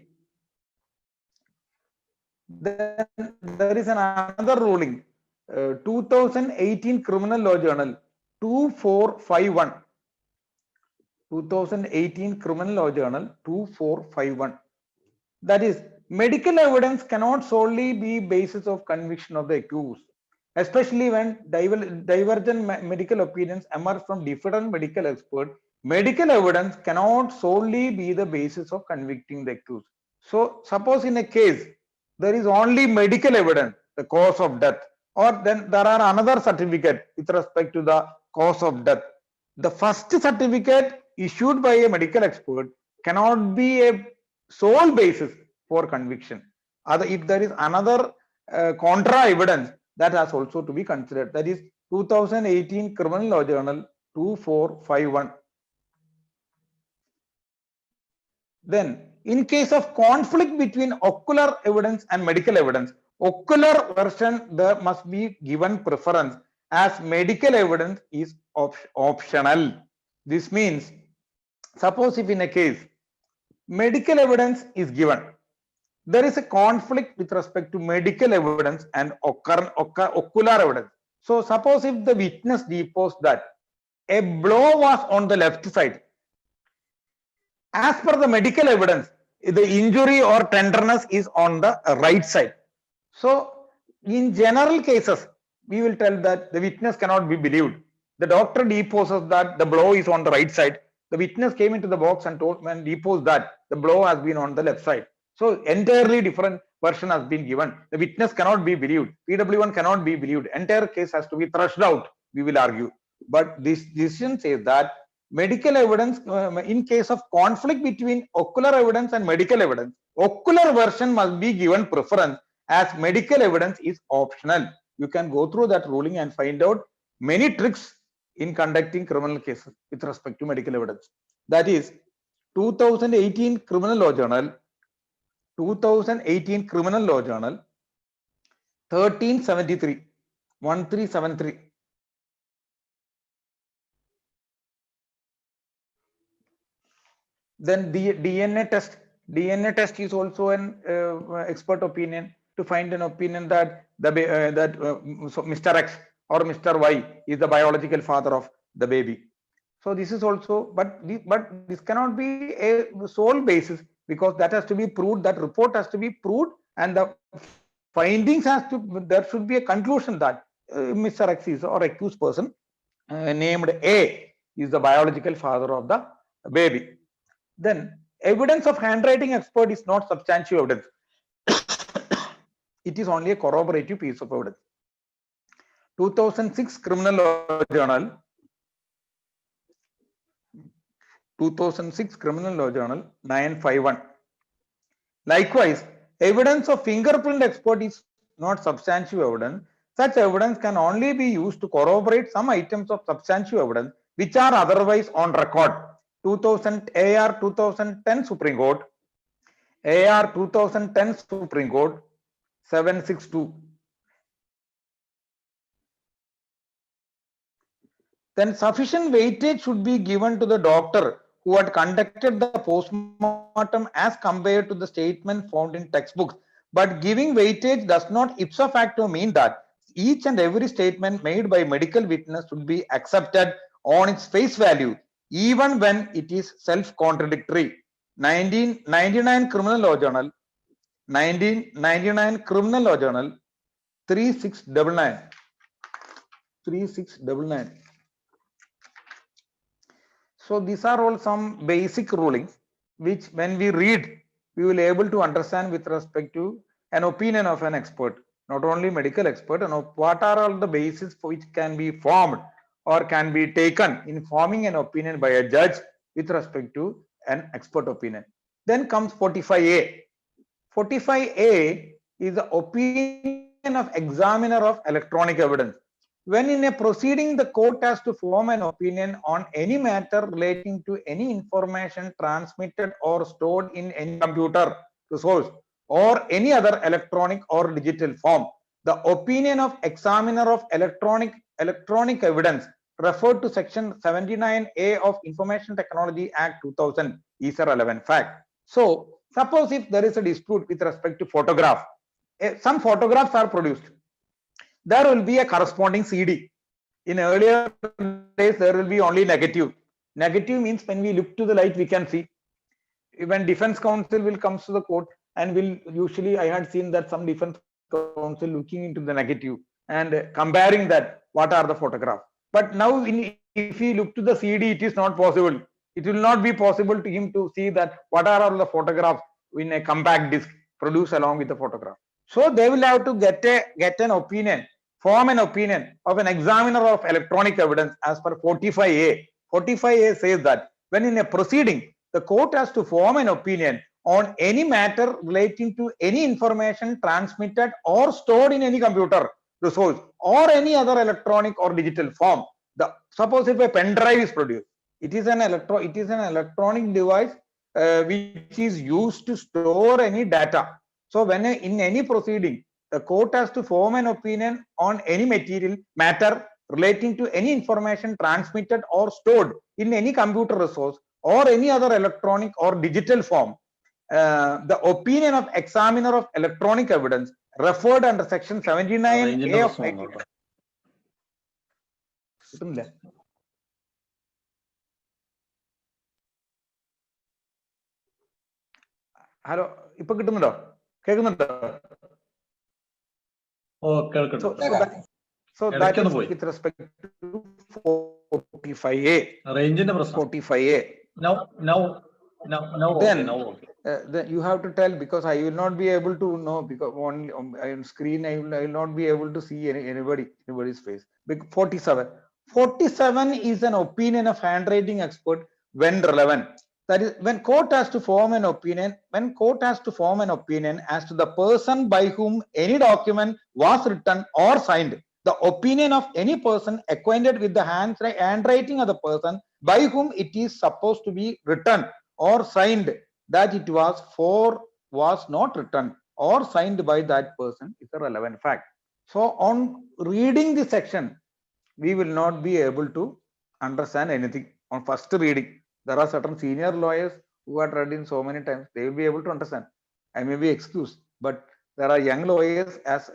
Then there is another ruling, 2018 Criminal Law Journal 2451. 2018 Criminal Law Journal 2451. That is, medical evidence cannot solely be basis of conviction of the accused, especially when divergent medical opinions emerge from different medical experts. Medical evidence cannot solely be the basis of convicting the accused. So suppose in a case, there is only medical evidence, the cause of death, or then there are another certificate with respect to the cause of death. The first certificate issued by a medical expert cannot be a sole basis for conviction. If there is another contra evidence, that has also to be considered. That is 2018 Criminal Law Journal 2451. Then, in case of conflict between ocular evidence and medical evidence, ocular version there must be given preference, as medical evidence is optional. This means, suppose if in a case medical evidence is given, there is a conflict with respect to medical evidence and ocular evidence. So suppose if the witness deposed that a blow was on the left side, as per the medical evidence, the injury or tenderness is on the right side. So in general cases, we will tell that the witness cannot be believed. The doctor deposes that the blow is on the right side. The witness came into the box and deposed that the blow has been on the left side. So entirely different version has been given. The witness cannot be believed. PW1 cannot be believed. Entire case has to be thrashed out, we will argue. But this decision says that medical evidence, in case of conflict between ocular evidence and medical evidence, ocular version must be given preference, as medical evidence is optional. You can go through that ruling and find out many tricks in conducting criminal cases with respect to medical evidence. That is 2018 Criminal Law Journal, 2018 Criminal Law Journal 1373, 1373. Then the DNA test is also an expert opinion. to find an opinion that so Mr. X or Mr. Y is the biological father of the baby. So this is also, but this cannot be a sole basis, because that has to be proved, that report has to be proved, and the findings has to, there should be a conclusion that Mr. X is, or accused person named A is the biological father of the baby. Then evidence of handwriting expert is not substantial evidence. It is only a corroborative piece of evidence. 2006 Criminal Law Journal, 2006 Criminal Law Journal 951. Likewise, evidence of fingerprint expert is not substantial evidence. Such evidence can only be used to corroborate some items of substantial evidence which are otherwise on record. 2000 AR 2010 Supreme Court, AR 2010 Supreme Court 762. Then sufficient weightage should be given to the doctor who had conducted the postmortem as compared to the statement found in textbooks. But giving weightage does not ipso facto mean that each and every statement made by medical witness should be accepted on its face value, even when it is self-contradictory. 1999 Criminal Law Journal, 1999 Criminal Law Journal 3699. 3699. So these are all some basic rulings which when we read, we will able to understand with respect to an opinion of an expert, not only medical expert, and what are all the basis for which can be formed or can be taken in forming an opinion by a judge with respect to an expert opinion. Then comes 45A. 45A is the opinion of examiner of electronic evidence. When in a proceeding, the court has to form an opinion on any matter relating to any information transmitted or stored in any computer resource or any other electronic or digital form, the opinion of examiner of electronic evidence referred to section 79A of Information Technology Act 2000 is a relevant fact. So suppose if there is a dispute with respect to photograph, some photographs are produced, there will be a corresponding CD. In earlier days, there will be only negative. Negative means when we look to the light, we can see. When defense counsel will come to the court and will usually, I had seen that some defense counsel looking into the negative and comparing that, what are the photographs. But now if he look to the CD, it is not possible. It will not be possible to him to see that what are all the photographs in a compact disc produced along with the photograph. So they will have to get an opinion, form an opinion of an examiner of electronic evidence as per 45A. 45A says that when in a proceeding, the court has to form an opinion on any matter relating to any information transmitted or stored in any computer resource or any other electronic or digital form. Suppose if a pen drive is produced, it is an electronic device which is used to store any data. So when in any proceeding, the court has to form an opinion on any matter relating to any information transmitted or stored in any computer resource or any other electronic or digital form. The opinion of examiner of electronic evidence referred under section 79A of Hello, ഇപ്പൊ കിട്ടുന്നുണ്ടോ? കേൾക്കുന്നുണ്ടോ? So that is with respect to 45A. Range in the 45A. Then you have to tell, because I will not be able to know, because on screen I will not be able to see anybody's face. 47. 47 is an opinion of handwriting expert when relevant. That is, when court has to form an opinion, as to the person by whom any document was written or signed, the opinion of any person acquainted with the handwriting of the person by whom it is supposed to be written or signed, that it was not written or signed by that person is a relevant fact. So on reading this section, we will not be able to understand anything on first reading. There are certain senior lawyers who had read in so many times, they will be able to understand. I may be excused, but There are young lawyers as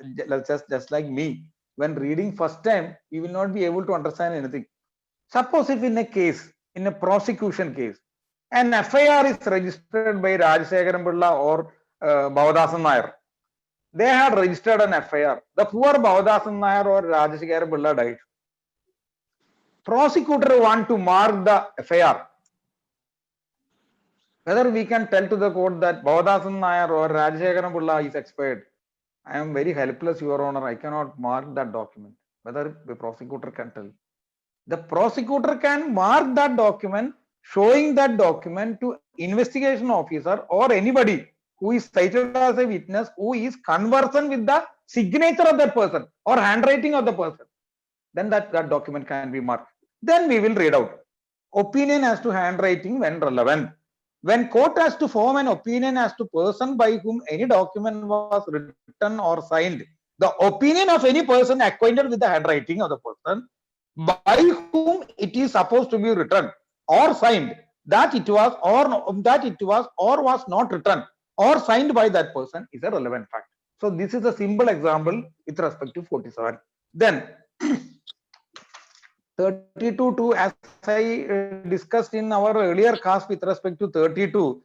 just like me. When reading first time, you will not be able to understand anything. Suppose if in a case, in a prosecution case, an FIR is registered by Rajashekaran Pilla or Bhavadasan Nair. They had registered an FIR. The poor Bhavadasan Nair or Rajashekaran Pilla died. Prosecutor want to mark the FIR. Whether we can tell to the court that Bhavadasan Nair or Rajashekaran Pilla is expired. I am very helpless, Your Honor. I cannot mark that document. Whether the prosecutor can tell. The prosecutor can mark that document, showing that document to investigation officer or anybody who is cited as a witness, who is conversant with the signature of that person or handwriting of the person. Then that document can be marked. Then we will read out. Opinion as to handwriting when relevant. When court has to form an opinion as to person by whom any document was written or signed, the opinion of any person acquainted with the handwriting of the person by whom it is supposed to be written or signed, that it was or was not written or signed by that person is a relevant fact. So this is a simple example with respect to 47. Then 32 as I discussed in our earlier class with respect to 32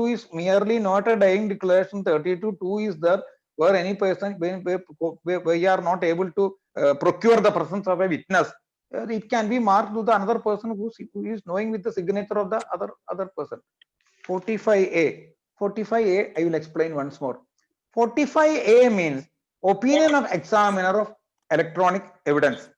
is merely not a dying declaration. 32 is there where any person, when we are not able to procure the presence of a witness, it can be marked to the another person who is knowing with the signature of the other person. 45A I will explain once more. 45A means opinion of examiner of electronic evidence.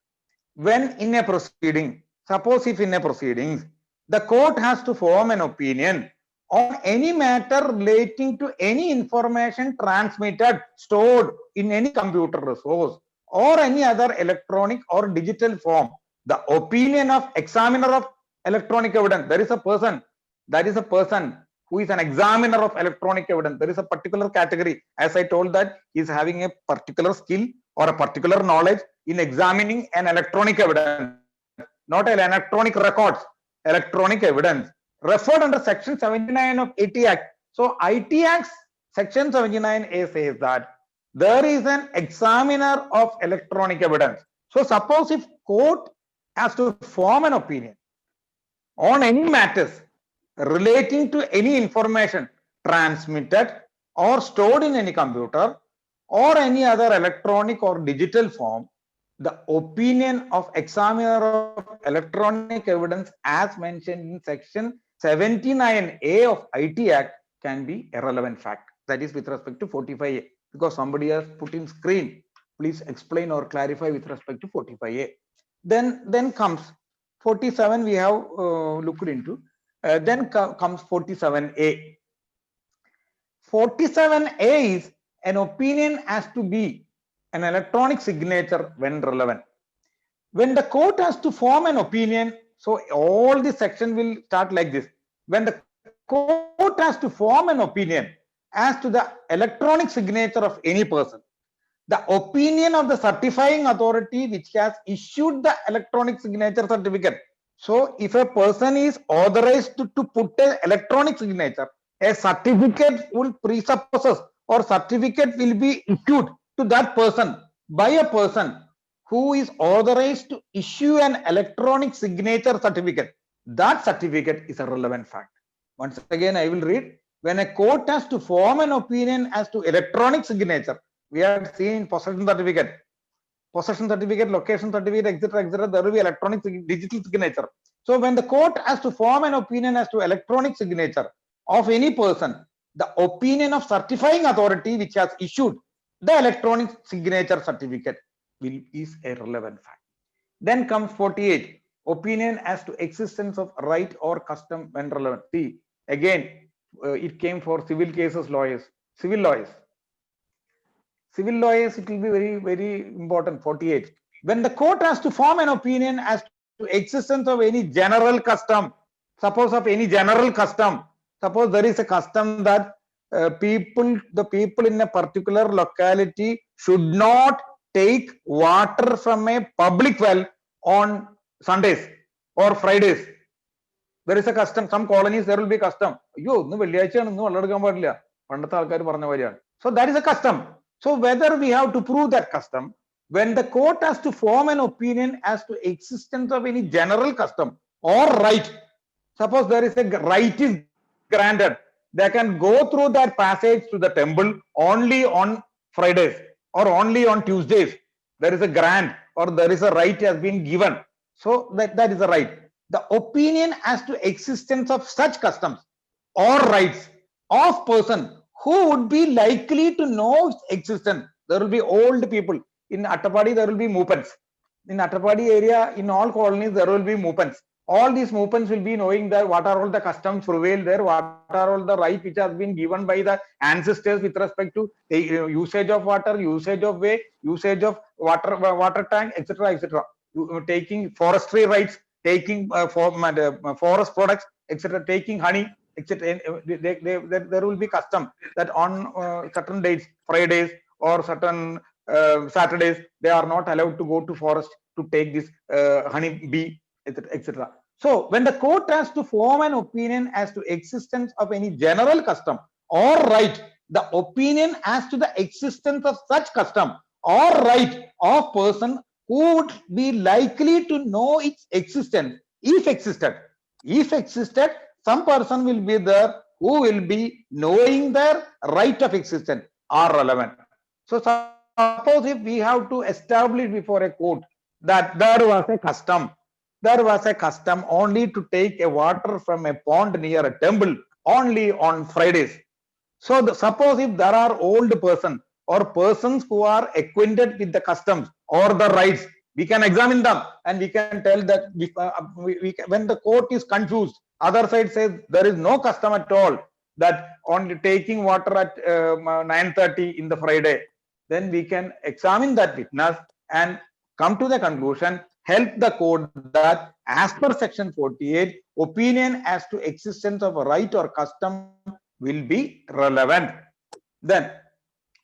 When in a proceeding, suppose if in a proceedings, the court has to form an opinion on any matter relating to any information transmitted, stored in any computer resource or any other electronic or digital form, the opinion of examiner of electronic evidence, there is a person, that is a person who is an examiner of electronic evidence. There is a particular category, as I told that he is having a particular skill or a particular knowledge in examining an electronic evidence, not an electronic records, electronic evidence referred under section 79 of IT Act. So IT Act section 79A says that there is an examiner of electronic evidence. So suppose if court has to form an opinion on any matters relating to any information transmitted or stored in any computer or any other electronic or digital form, the opinion of examiner of electronic evidence as mentioned in section 79A of IT Act can be a relevant fact. That is with respect to 45A. Because somebody has put in screen, please explain or clarify with respect to 45A. Then comes 47 we have looked into. Then comes 47A. 47A is an opinion as to be an electronic signature when relevant. When the court has to form an opinion, so all the section will start like this. When the court has to form an opinion as to the electronic signature of any person, the opinion of the certifying authority which has issued the electronic signature certificate. So if a person is authorized to put an electronic signature, a certificate will presupposes or certificate will be issued to that person by a person who is authorized to issue an electronic signature certificate. That certificate is a relevant fact. Once again, I will read. When a court has to form an opinion as to electronic signature, we have seen possession certificate, location certificate, etc., there will be electronic digital signature. So when the court has to form an opinion as to electronic signature of any person, the opinion of certifying authority which has issued the electronic signature certificate is a relevant fact. Then comes 48, opinion as to existence of right or custom when relevant. See, again, it came for civil cases lawyers, civil lawyers, it will be very, very important. 48, when the court has to form an opinion as to existence of any general custom, suppose there is a custom that the people in a particular locality should not take water from a public well on Sundays or Fridays. There is a custom. Some colonies there will be custom. Yo, no വെള്ളിയാഴ്ചയാണ് ഇന്ന് വെള്ളം എടുക്കാൻ പാടില്ല. പണ്ടത്തെ ആൾക്കാർ പറഞ്ഞ മാതിരിയാണ്. So that is a custom. So whether we have to prove that custom, when the court has to form an opinion as to existence of any general custom or right, suppose there is a right is granted, they can go through that passage to the temple only on Fridays or only on Tuesdays. There is a grant or there is a right has been given. So that is a right. The opinion as to existence of such customs or rights of person who would be likely to know its existence. There will be old people. In Attapadi, there will be movements. In Attapadi area, in all colonies, there will be movements. All these movements will be knowing that what are all the customs prevail there, what are all the rights which has been given by the ancestors with respect to the usage of water, usage of way, usage of water tank, etc., etc. Taking forestry rights, taking forest products, etc., taking honey, etc. There will be custom that on certain dates, Fridays or certain Saturdays, they are not allowed to go to forest to take this honey bee, etc. So when the court has to form an opinion as to existence of any general custom or right, the opinion as to the existence of such custom or right of person who would be likely to know its existence, if existed, some person will be there who will be knowing their right of existence are relevant. So suppose if we have to establish before a court that there was a custom only to take a water from a pond near a temple only on Fridays. So suppose if there are old person or persons who are acquainted with the customs or the rights, we can examine them and we can tell that when the court is confused, other side says there is no custom at all, that only taking water at 9:30 in the Friday, then we can examine that witness and come to the conclusion, help the court that as per section 48, opinion as to existence of a right or custom will be relevant. Then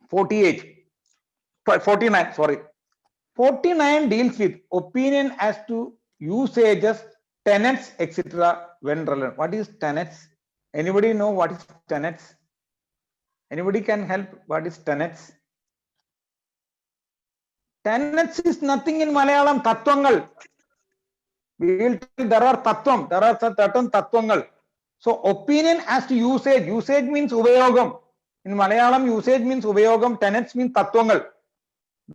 49 deals with opinion as to usages, tenets, etc. when relevant. What is tenets? Anybody know what is tenets? Anybody can help? What is tenets? Tenets is nothing in Malayalam. Tattvangal. We will tell there are tattvam. There are certain tattvangal. So opinion as to usage. Usage means ubayogam. In Malayalam, usage means ubayogam. Tenets means tattvangal.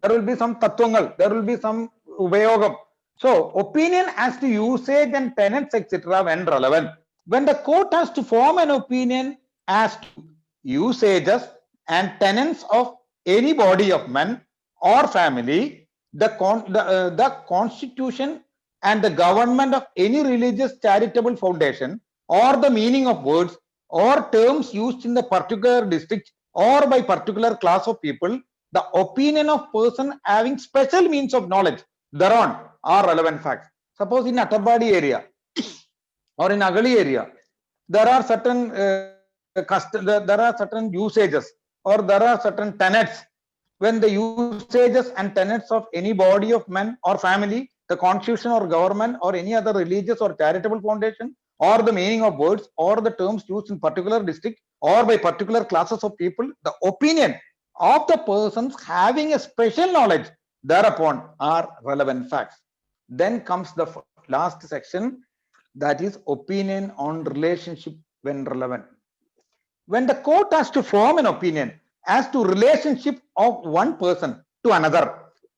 There will be some tattvangal. There will be some ubayogam. So opinion as to usage and tenets, etc. when relevant. When the court has to form an opinion as to usages and tenets of any body of men or family, the constitution and the government of any religious charitable foundation, or the meaning of words or terms used in the particular district or by particular class of people, the opinion of person having special means of knowledge thereon are relevant facts. Suppose in Attapadi area or in Agali area, there are certain usages or there are certain tenets. When the usages and tenets of any body of men or family, the constitution or government or any other religious or charitable foundation, or the meaning of words or the terms used in particular district or by particular classes of people, the opinion of the persons having a special knowledge thereupon are relevant facts. Then comes the last section, that is opinion on relationship when relevant. When the court has to form an opinion as to relationship of one person to another,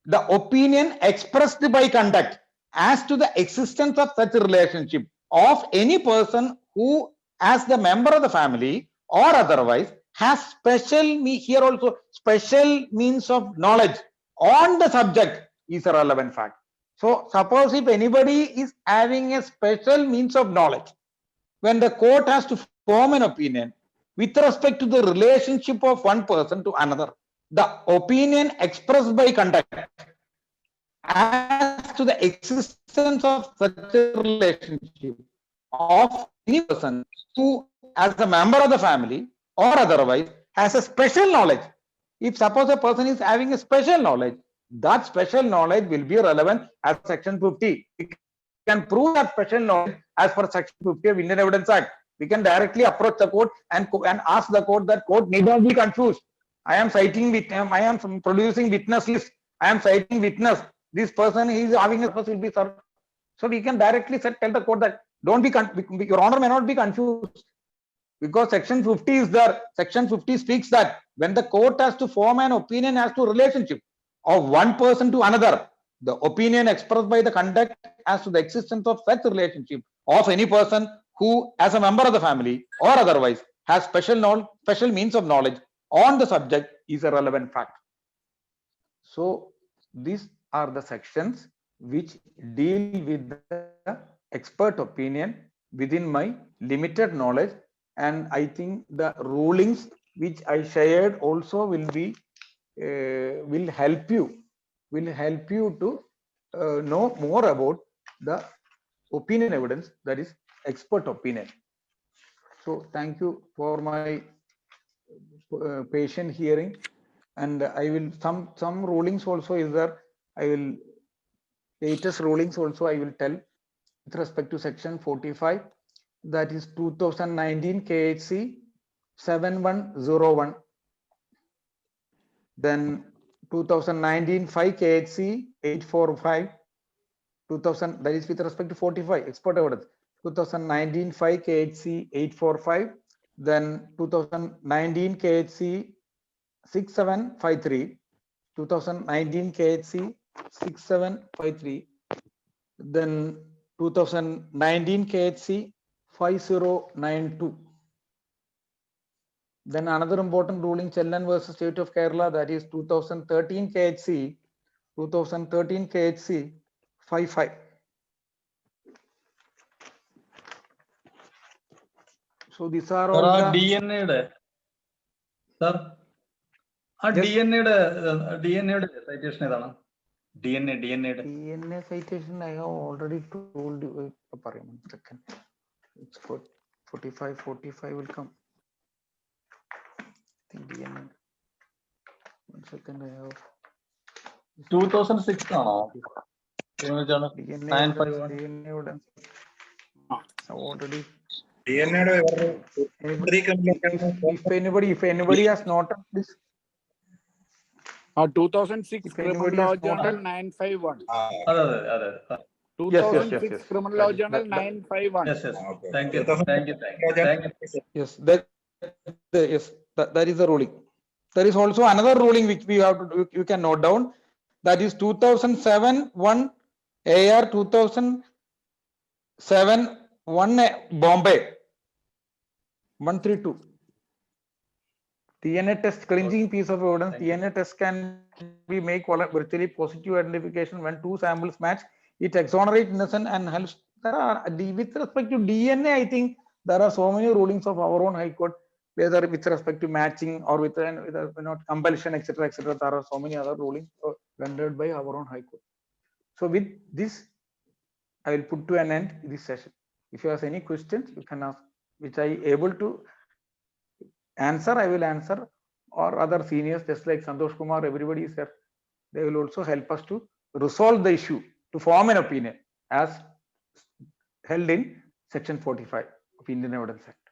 the opinion expressed by conduct as to the existence of such a relationship of any person who, as the member of the family or otherwise, has special, here also special means of knowledge on the subject is a relevant fact. So suppose if anybody is having a special means of knowledge, when the court has to form an opinion with respect to the relationship of one person to another, the opinion expressed by conduct as to the existence of such a relationship of any person who, as a member of the family or otherwise, has a special knowledge. If suppose a person is having a special knowledge, that special knowledge will be relevant as section 50. We can prove that special knowledge as per section 50 of Indian Evidence Act. We can directly approach the court and ask the court that court need not be confused. I am citing I am producing witness list. I am citing witness. This person is having a purpose will be served. So we can directly tell the court that don't be, Your Honor may not be confused, because section 50 is there. Section 50 speaks that when the court has to form an opinion as to relationship of one person to another, the opinion expressed by the conduct as to the existence of such relationship of any person who, as a member of the family or otherwise, has special means of knowledge on the subject is a relevant fact. So these are the sections which deal with the expert opinion within my limited knowledge, and I think the rulings which I shared also will be will help you to know more about the opinion evidence, that is expert opinion. So thank you for my patient hearing, and I will some rulings also is there. I will latest rulings also I will tell with respect to section 45, that is 2019 KHC 7101. Then 2019 5 KHC 845. 2000, that is with respect to 45 expert evidence. 2019 5 KHC 845. Then 2019 KHC 6753. 2019 KHC 6753. Then 2019 KHC 5092. Then another important ruling, Chellan versus State of Kerala, that is 2013 KHC 55. So these are all the DNA sir. Yes. DNA citation ഏതാണ്? DNA citation I have already told you. One second. It's 45 will come. I think DNA. 1 second, I have 2006 ആണോ? DNA 951. DNA evidence. Already. DNA If anybody has noted this. 2006 If Criminal anybody Law has Journal noted. 951. അതെ. 2006 Criminal Law Journal 951. Yes. Okay. Thank you. Yes, that is the ruling. There is also another ruling which we have to you can note down, that is 2007 1 AR 2007 1 Bombay 132. DNA test cleansing piece of evidence. DNA test can be make virtually positive identification when two samples match. It exonerates innocent and helps. With respect to DNA, I think there are so many rulings of our own High Court, whether with respect to matching or with not compulsion, etc. There are so many other rulings rendered by our own High Court. So with this, I will put to an end this session. If you have any questions, you can ask, which I able to answer, I will answer, or other seniors just like Santosh Kumar, everybody is there. They will also help us to resolve the issue, to form an opinion as held in section 45 of Indian Evidence Act.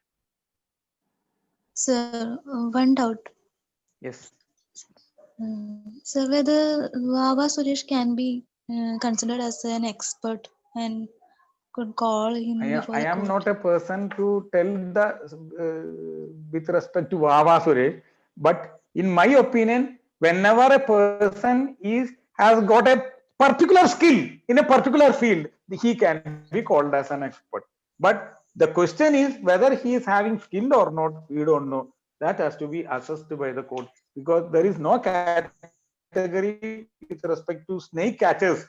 Sir, one doubt. Yes. Sir, whether Vava Suresh can be considered as an expert and could call him before I the am court? not a person to tell the with respect to Vava Suresh, but in my opinion, whenever a person has got a particular skill in a particular field, he can be called as an expert. But the question is whether he is having skill or not, we don't know. That has to be assessed by the court, because there is no category with respect to snake catchers,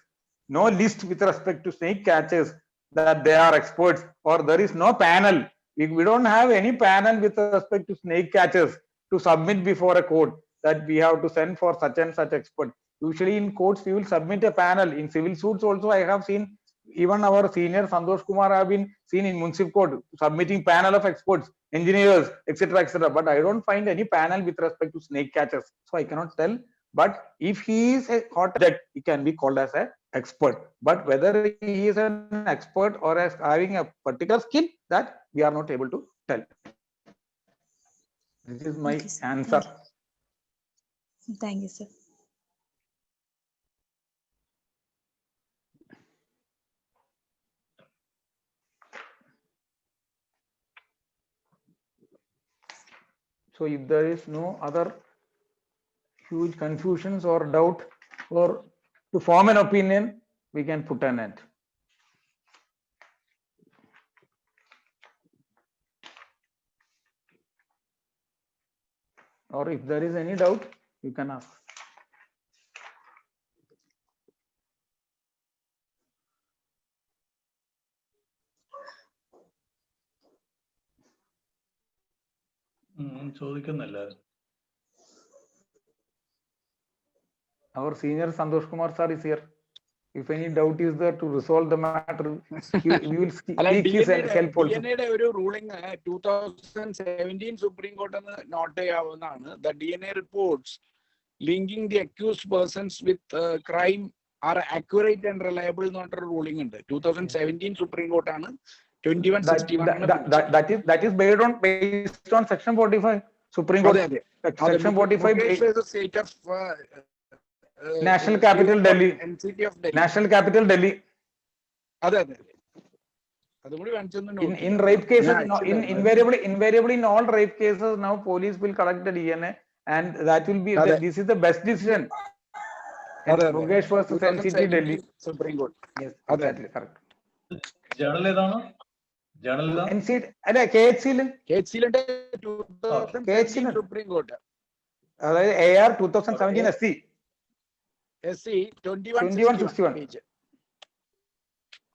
no list with respect to snake catchers that they are experts, or there is no panel. We don't have any panel with respect to snake catchers to submit before a court that we have to send for such and such expert. Usually in courts we will submit a panel. In civil suits also I have seen, even our senior Santosh Kumar have been seen in municipal court submitting panel of experts, engineers, etc. But I don't find any panel with respect to snake catchers, so I cannot tell. But if he is a hot subject, he can be called as an expert. But whether he is an expert or as having a particular skill, that we are not able to tell. This is my Okay, sir. answer. Thank you, sir. So if there is no other huge confusions or doubt or to form an opinion, we can put an end. Or if there is any doubt, you can ask. ചോദിക്കുന്നില്ല. Our senior Santosh Kumar sir is here. If any doubt is there to resolve the matter, we will അല്ല, seek his help also. DNA ഒരു ruling 2017 supreme court not ചെയ്യാവുന്നതാണ്. The DNA reports linking the accused persons with crime are accurate and reliable എന്ന് പറഞ്ഞൊരു ruling ഉണ്ട്. 2017 supreme court ആണ് 2161. That is based on section 45 Supreme Court. അതെ. Section 45 state of National Capital Delhi. NCT of Delhi. National Capital Delhi. അതെ. അതും കൂടി കാണിച്ചു. In rape cases, invariably in all rape cases, now police will collect the DNA, and that will be this is the best decision. Mukesh versus NCT Delhi. Supreme Court. Yes, exactly correct. Journal ഏതാണ്? Journal ഏതാ? NCT അല്ല KHC supreme court. അതായത് AR 2017 SC 2161 page.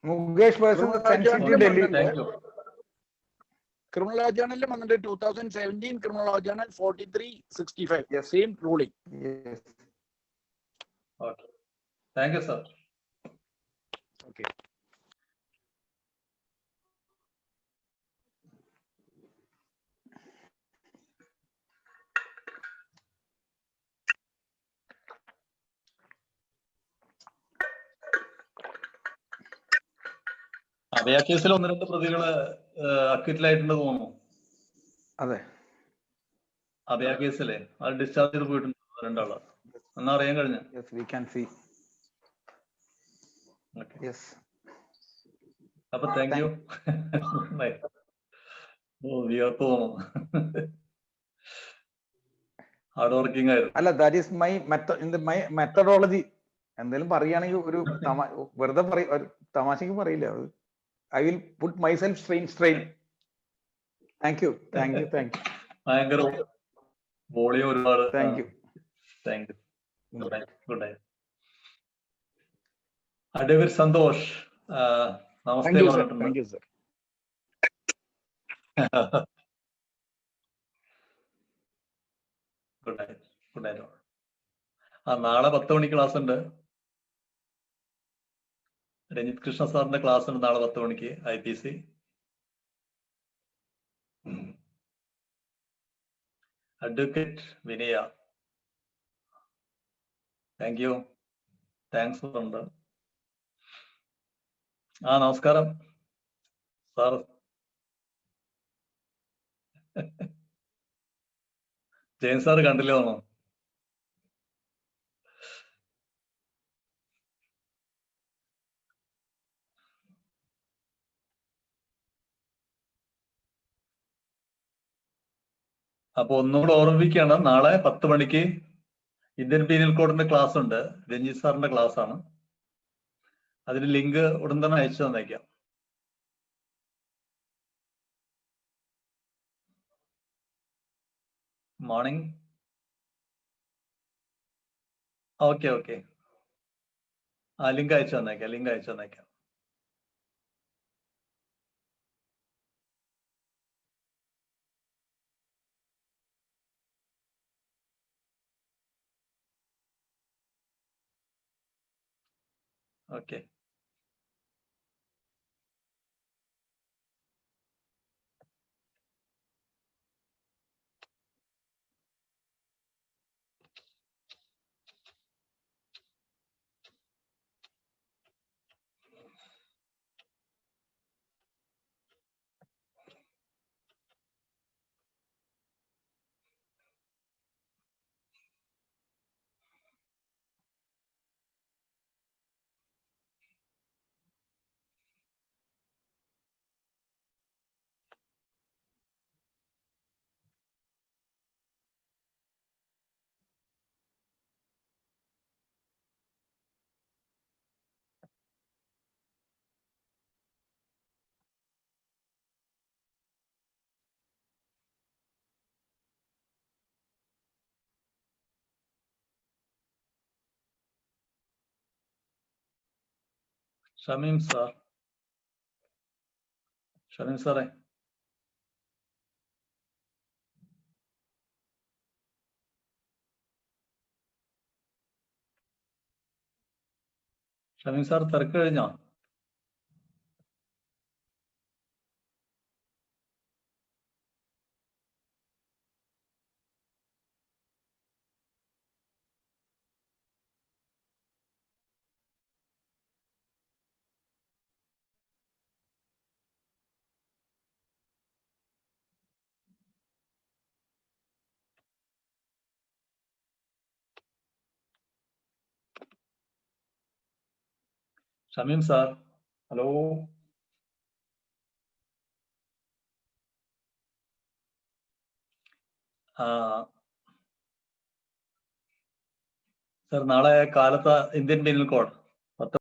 Mukesh versus NCT Delhi. Thank you. Criminal Law Journal 2017, Criminal Law Journal 4365. Yes. Same ruling. Yes. Okay. Thank you, sir. Okay. അഭയ കേസിൽ 1-2 പ്രതികള് അക്വിറ്റിലായിട്ടുണ്ട് തോന്നുന്നു. അതെ. അഭയ കേസിലെ അത് ഡിസ്ചാർജ് ചെയ്ത് പോയിട്ടുണ്ട് 2 എന്നാ അറിയാൻ കഴിഞ്ഞ. Yes, we can see. Okay. Yes. അപ്പൊ താങ്ക് യു. വിയർത്ത് തോന്നും. ഹാർഡ് വർക്കിംഗ് ആയിരുന്നു. അല്ല, that is my methodology. എന്തെങ്കിലും പറയുകയാണെങ്കിൽ ഒരു വെറുതെ തമാശക്ക് പറയില്ല. I will put myself strain. Thank you. ഭയങ്കര വോളിയം ഒരുപാട്. Thank you. Good night. Advocate Santhosh നമസ്തേ പറഞ്ഞിട്ടുണ്ട്. Thank you, sir. Good night. നാളെ 10 മണിക്ക് ക്ലാസ് ഉണ്ട്. രഞ്ജിത് കൃഷ്ണ സാറിന്റെ ക്ലാസ് ഉണ്ട് നാളെ 10 മണിക്ക് IPC. Advocate Vinaya, thank you. Thanks ഉണ്ട്. നമസ്കാരം സാർ. ജയൻ സാർ കണ്ടില്ലേ തോന്നോ? അപ്പൊ ഒന്നുകൂടെ ഓർമ്മിപ്പിക്കുകയാണ്, നാളെ 10 മണിക്ക് ഇന്ത്യൻ പീനൽ കോഡിന്റെ ക്ലാസ് ഉണ്ട്. രഞ്ജിത് സാറിന്റെ ക്ലാസ് ആണ്. അതിന് ലിങ്ക് ഉടൻ തന്നെ അയച്ചു തന്നേക്കാം. മോർണിംഗ്. ഓക്കെ. ലിങ്ക് അയച്ചു തന്നേക്കാം. ഓക്കെ. ഷമീം സാർ. ഷമീം സാറേ. ഷമീം സാർ തിരക്ക് കഴിഞ്ഞോ? Shameem sir, hello. സാർ നാളെ കാലത്ത് ഇന്ത്യൻ പീനൽ കോഡ്